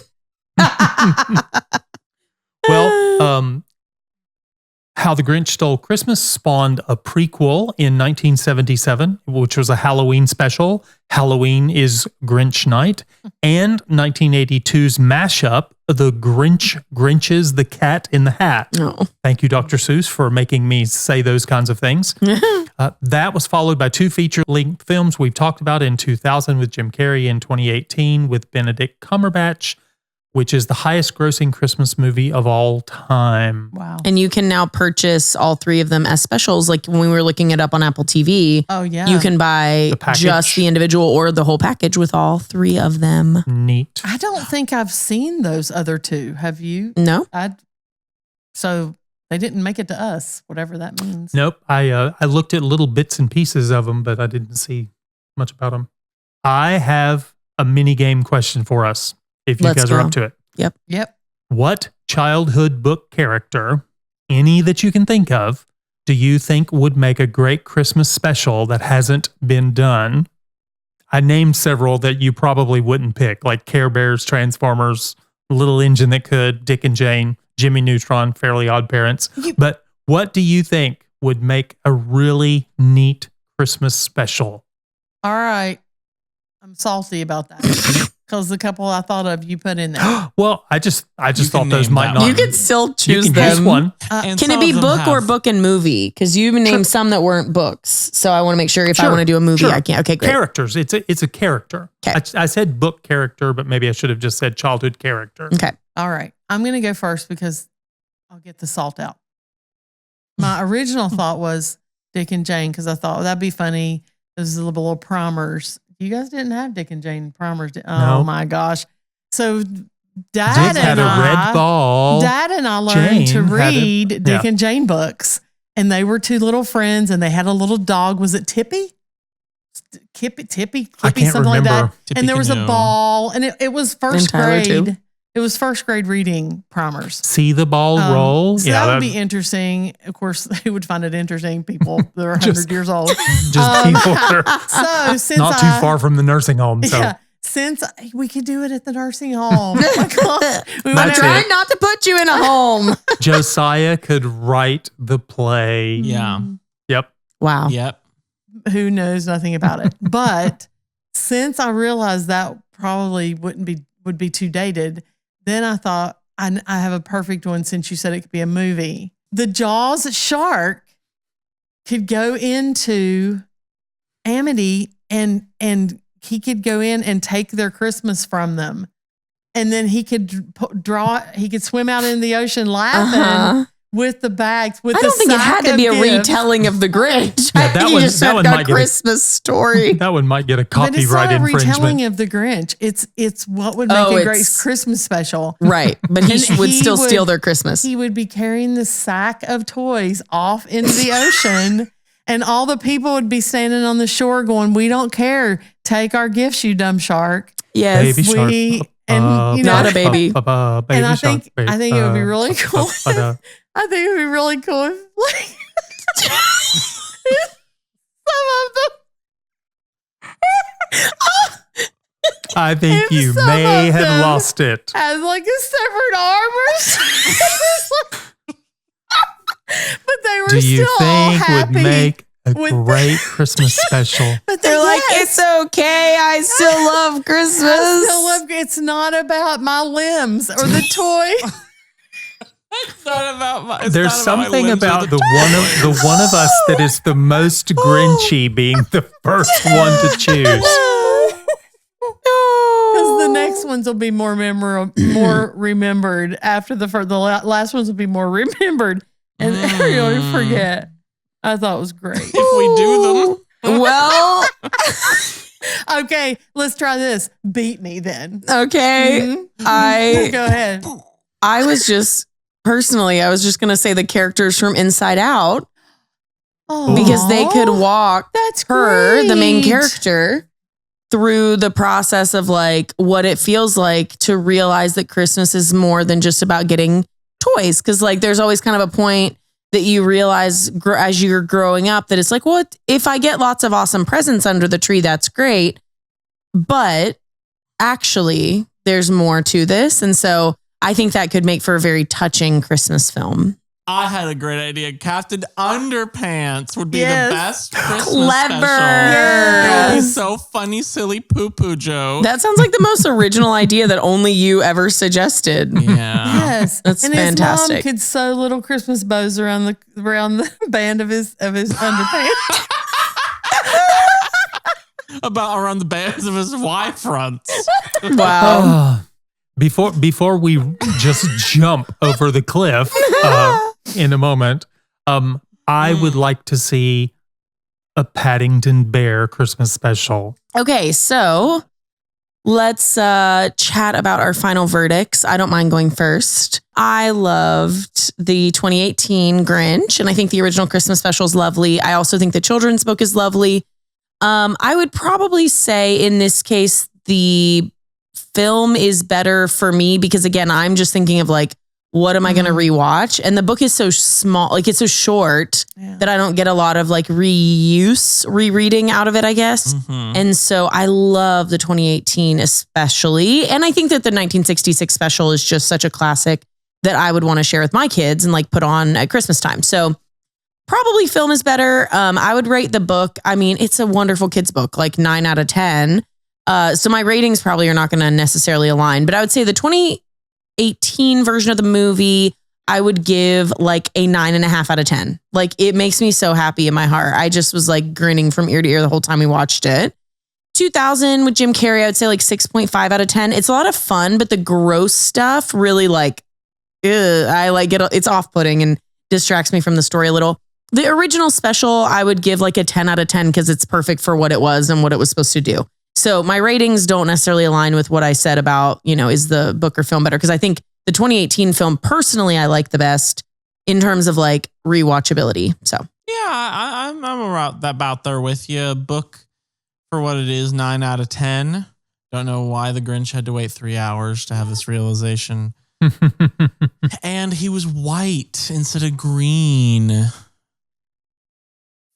Well, How the Grinch Stole Christmas spawned a prequel in 1977, which was a Halloween special. Halloween is Grinch Night. And 1982's mashup, The Grinch's The Cat in the Hat. No. Thank you, Dr. Seuss, for making me say those kinds of things. That was followed by 2 feature-length films we've talked about in 2000 with Jim Carrey, in 2018 with Benedict Cumberbatch, which is the highest grossing Christmas movie of all time. Wow. And you can now purchase all 3 of them as specials. Like when we were looking it up on Apple TV, Oh, yeah. you can buy The package. just the individual or the whole package with all 3 of them. Neat. I don't think I've seen those other 2. Have you? No? So they didn't make it to us, whatever that means. Nope. I looked at little bits and pieces of them, but I didn't see much about them. I have a mini game question for us, if you Let's guys are go. up to it. Yep. What childhood book character, any that you can think of, do you think would make a great Christmas special that hasn't been done? I named several that you probably wouldn't pick, like Care Bears, Transformers, Little Engine That Could, Dick and Jane, Jimmy Neutron, Fairly Odd Parents. But what do you think would make a really neat Christmas special? All right. I'm salty about that because the couple I thought of you put in there. Well, I just can thought those name might that not. You could still You choose can them. choose one. And Can some it be of them book or have- book and movie? Because you named some that weren't books. So I want to make sure if I want to do a movie, Sure. I can. Okay, great. Characters. It's a character. Okay. I said book character, but maybe I should have just said childhood character. Okay. All right. I'm going to go first because I'll get the salt out. My original thought was Dick and Jane because I thought that'd be funny. Those little primers. You guys didn't have Dick and Jane primers. Oh No. my gosh. So Dick Dad had and a red ball. Dad and I learned to Jane had read Dick yeah. and Jane books. And they were 2 little friends and they had a little dog. Was it Tippy? Tippy, I can't something like remember. that. And there was a Tippy-Canoe. ball and it was first Tyler, too. grade. It was first grade reading primers. See the ball roll. So that would be interesting. Of course, they would find it interesting. People that are 100 years old. just people that are So since not too far from the nursing home. So yeah, since we could do it at the nursing home. Oh my God. We I'm That's trying it. not to put you in a home. Josiah could write the play. Yeah. Yep. Wow. Yep. Who knows nothing about it. But since I realized that probably would be too dated, then I thought I have a perfect one since you said it could be a movie. The Jaws shark could go into Amity and he could go in and take their Christmas from them. And then he could he could swim out in the ocean laughing with the bags. With I don't think it had to be a retelling of the Grinch. Yeah, I that think you one- just that said one a might get a- Christmas story. That one might get a But it's copyright not a infringement. retelling of the Grinch. It's what would make Oh, a great it's- Christmas special. Right. But he And would he still would- steal their Christmas. He would be carrying the sack of toys off into the ocean, and all the people would be standing on the shore going, "We don't care. Take our gifts, you dumb shark." Yes. Baby shark. And you know, Not a baby. and I think it would be really cool. I think it would be really cool if like some of them I think If you some may of have them- lost it. had like a separate arm or something. But they were Do you still all think happy. would make a with- great Christmas special? But They're like, yes. it's okay. I still love Christmas. I still love. It's not about my limbs or the toy. It's not about my. it's There's not about my something limbs or about the the one of us that is the most Grinchy being the first one to choose. Because ones will be more more remembered. After the last ones will be more remembered, and everyone will forget. I thought it was great. If we do them. Well, okay, let's try this. Beat me then. okay. Go ahead. I was just going to say the characters from Inside Out because they could walk That's her, the main great. character, through the process of like what it feels like to realize that Christmas is more than just about getting toys. Cause like there's always kind of a point that you realize as you're growing up that it's like, well, if I get lots of awesome presents under the tree, that's great. But actually there's more to this. And so I think that could make for a very touching Christmas film. I had a great idea. Captain Underpants would be Yes. the best Christmas Clever. special. Yes. It would be so funny, silly poo-poo joke. That sounds like the most original idea that only you ever suggested. Yeah. Yes, That's and fantastic. His mom could sew little Christmas bows around the band of his underpants. About around the bands of his Y fronts. Wow. Before we just jump over the cliff in a moment, I would like to see a Paddington Bear Christmas special. Okay, so let's chat about our final verdicts. I don't mind going first. I loved the 2018 Grinch, and I think the original Christmas special is lovely. I also think the children's book is lovely. I would probably say in this case, the film is better for me because again, I'm just thinking of like, what am I going to rewatch? And the book is so small, like it's so short that I don't get a lot of like rereading out of it, I guess. Mhm. And so I love the 2018 especially. And I think that the 1966 special is just such a classic that I would want to share with my kids and like put on at Christmas time. So probably film is better. I would rate the book. I mean, it's a wonderful kids book, like 9 out of 10. So my ratings probably are not going to necessarily align, but I would say the 2018 version of the movie, I would give like a 9.5 out of 10. Like it makes me so happy in my heart. I just was like grinning from ear to ear the whole time we watched it. 2000 with Jim Carrey, I would say like 6.5 out of 10. It's a lot of fun, but the gross stuff really like, I like it. It's off-putting and distracts me from the story a little. The original special, I would give like a 10 out of 10 because it's perfect for what it was and what it was supposed to do. So my ratings don't necessarily align with what I said about, is the book or film better? Because I think the 2018 film, personally, I like the best in terms of like rewatchability. So Yeah, I'm about there with you. Book for what it is, 9 out of 10. Don't know why the Grinch had to wait 3 hours to have this realization. And he was white instead of green.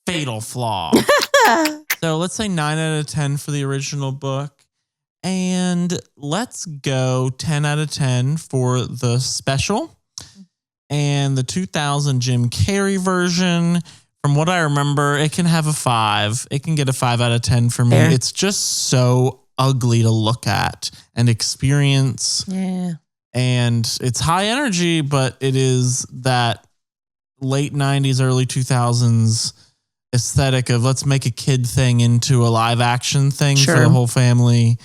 Fatal flaw. So let's say 9 out of 10 for the original book. And let's go 10 out of 10 for the special. And the 2000 Jim Carrey version, from what I remember, it can have a 5. It can get a 5 out of 10 for me. Fair. It's just so ugly to look at and experience. Yeah. And it's high energy, but it is that late 90s, early 2000s aesthetic of let's make a kid thing into a live action thing for the whole family.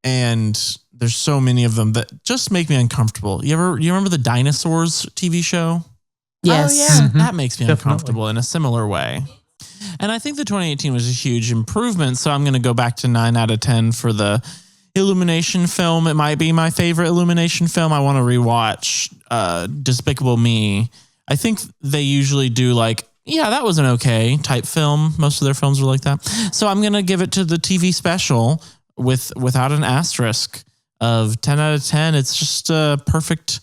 And there's so many of them that just make me uncomfortable. You remember the Dinosaurs TV show? yes. Oh, yeah. That makes me Definitely. uncomfortable in a similar way. And I think the 2018 was a huge improvement. So I'm going to go back to 9 out of 10 for the Illumination film. It might be my favorite Illumination film. I want to rewatch Despicable Me. I think they usually do like, yeah, that was an okay type film. Most of their films were like that. So I'm going to give it to the TV special without an asterisk of 10 out of 10. It's just a perfect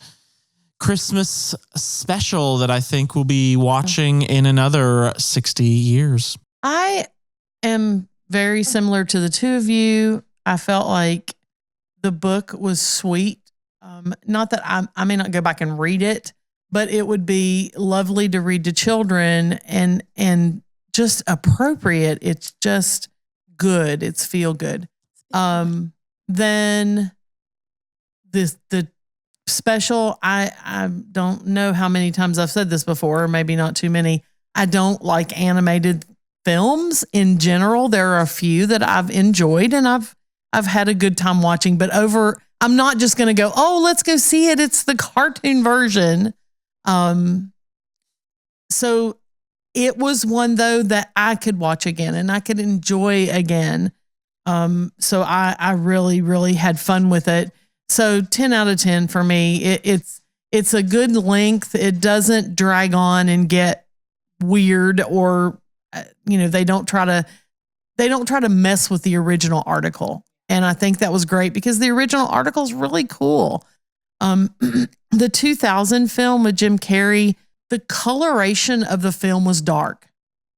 Christmas special that I think we'll be watching in another 60 years. I am very similar to the two of you. I felt like the book was sweet. Not that I may not go back and read it, but it would be lovely to read to children and just appropriate. It's just good. It's feel good. Then the special, I don't know how many times I've said this before, or maybe not too many. I don't like animated films in general. There are a few that I've enjoyed and I've had a good time watching, but I'm not just going to go, oh, let's go see it. It's the cartoon version. So it was one though that I could watch again and I could enjoy again. So I really, really had fun with it. So 10 out of 10 for me. It's a good length. It doesn't drag on and get weird or, they don't try to mess with the original article. And I think that was great because the original article is really cool. The 2000 film with Jim Carrey, the coloration of the film was dark.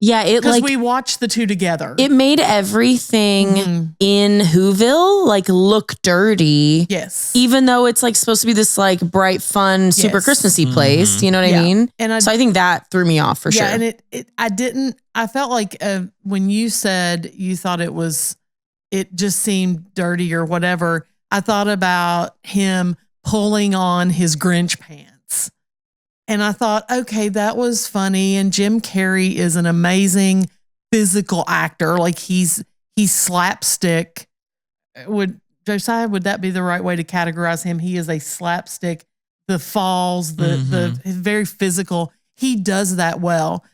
Yeah, because we watched the two together. It made everything in Whoville look dirty. Yes, even though it's supposed to be this bright, fun, super Christmassy place. You know what I mean? And so I think that threw me off for sure. Yeah, and I felt like when you said you thought it just seemed dirty or whatever. I thought about him pulling on his Grinch pants. And I thought, okay, that was funny. And Jim Carrey is an amazing physical actor. He's slapstick. Josiah, would that be the right way to categorize him? He is a slapstick. The falls, the very physical. He does that well.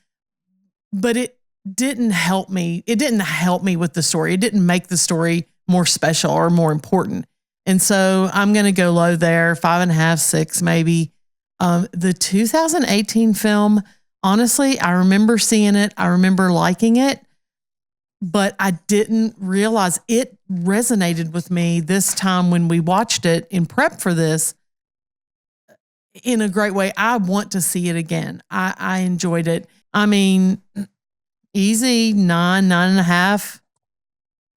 But it didn't help me. It didn't help me with the story. It didn't make the story more special or more important. And so I'm going to go low there, 5.5, 6 maybe. The 2018 film, honestly, I remember seeing it. I remember liking it, but I didn't realize it resonated with me this time when we watched it in prep for this in a great way. I want to see it again. I enjoyed it. I mean, easy 9.5.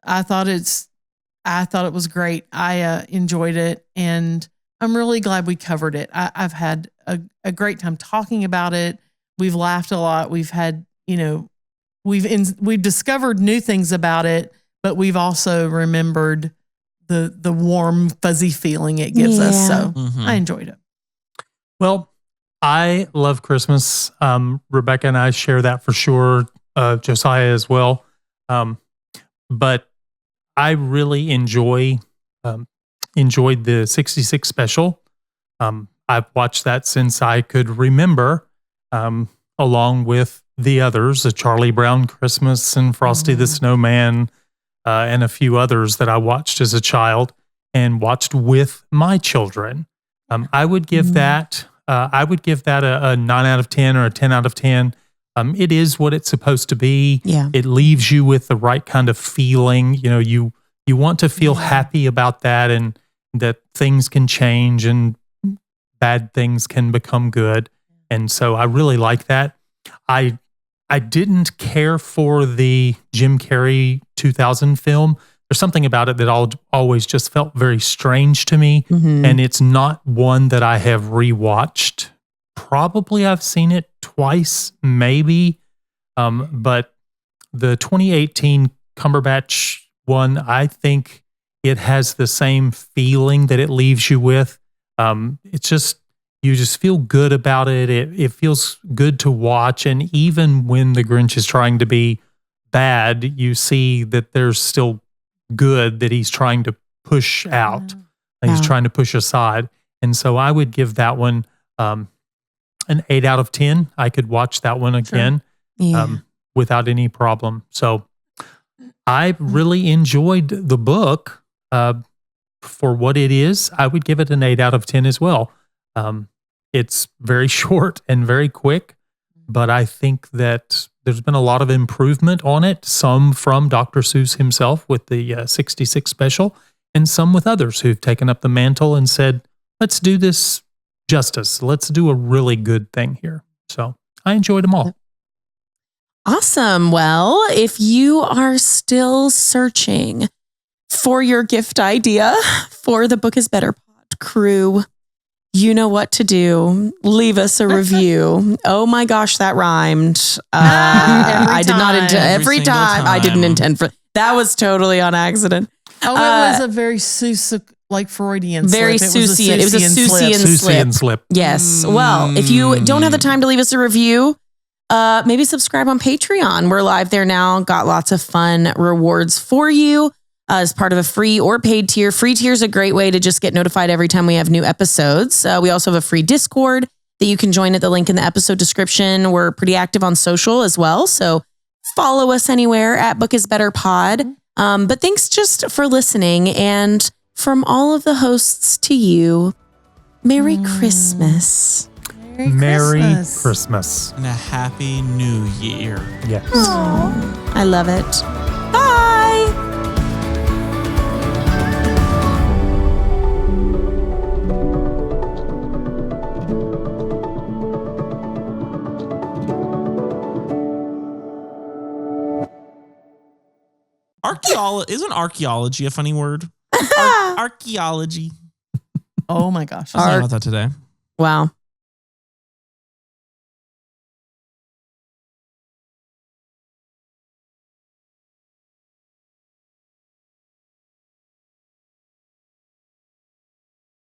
I thought it was great. I enjoyed it, and I'm really glad we covered it. I've had a great time talking about it. We've laughed a lot. We've had, we've discovered new things about it, but we've also remembered the warm, fuzzy feeling it gives us. So I enjoyed it. Well, I love Christmas. Rebekah and I share that for sure. Josiah as well. But I really enjoyed the 66 special. I've watched that since I could remember, along with the others, a Charlie Brown Christmas and Frosty the Snowman, and a few others that I watched as a child and watched with my children. I would give that a 9 out of 10 or a 10 out of 10. It is what it's supposed to be. Yeah. It leaves you with the right kind of feeling. You want to feel happy about that, and that things can change and bad things can become good. And so I really like that. I didn't care for the Jim Carrey 2000 film. There's something about it that always just felt very strange to me. And it's not one that I have rewatched. Probably I've seen it twice, maybe. But the 2018 Cumberbatch one, I think it has the same feeling that it leaves you with. It's just, you just feel good about it. It feels good to watch. And even when the Grinch is trying to be bad, you see that there's still good that he's trying to push out. He's trying to push aside. And so I would give that one an 8 out of 10. I could watch that one again without any problem. So I really enjoyed the book. For what it is, I would give it an 8 out of 10 as well. It's very short and very quick, but I think that there's been a lot of improvement on it, some from Dr. Seuss himself with the 66 special, and some with others who've taken up the mantle and said, let's do this justice. Let's do a really good thing here. So I enjoyed them all. Awesome. Well, if you are still searching for your gift idea for the Book is Better Pod crew, you know what to do. Leave us a review. Oh my gosh, that rhymed. I did not intend every time. I didn't intend for that. Was totally on accident. Oh, it was a very Seuss, Freudian slip. Very Seussian. It was a Seussian slip. Yes. Well, if you don't have the time to leave us a review, maybe subscribe on Patreon. We're live there now. Got lots of fun rewards for you. as part of a free or paid tier. Free tier is a great way to just get notified every time we have new episodes. We also have a free Discord that you can join at the link in the episode description. We're pretty active on social as well. So follow us anywhere at Book is Better Pod. But thanks just for listening. And from all of the hosts to you, Merry Christmas. Merry Christmas. And a Happy New Year. Yes. Aww, I love it. Bye. Isn't archaeology a funny word? Archaeology. Oh my gosh. I was thinking about that today. Wow.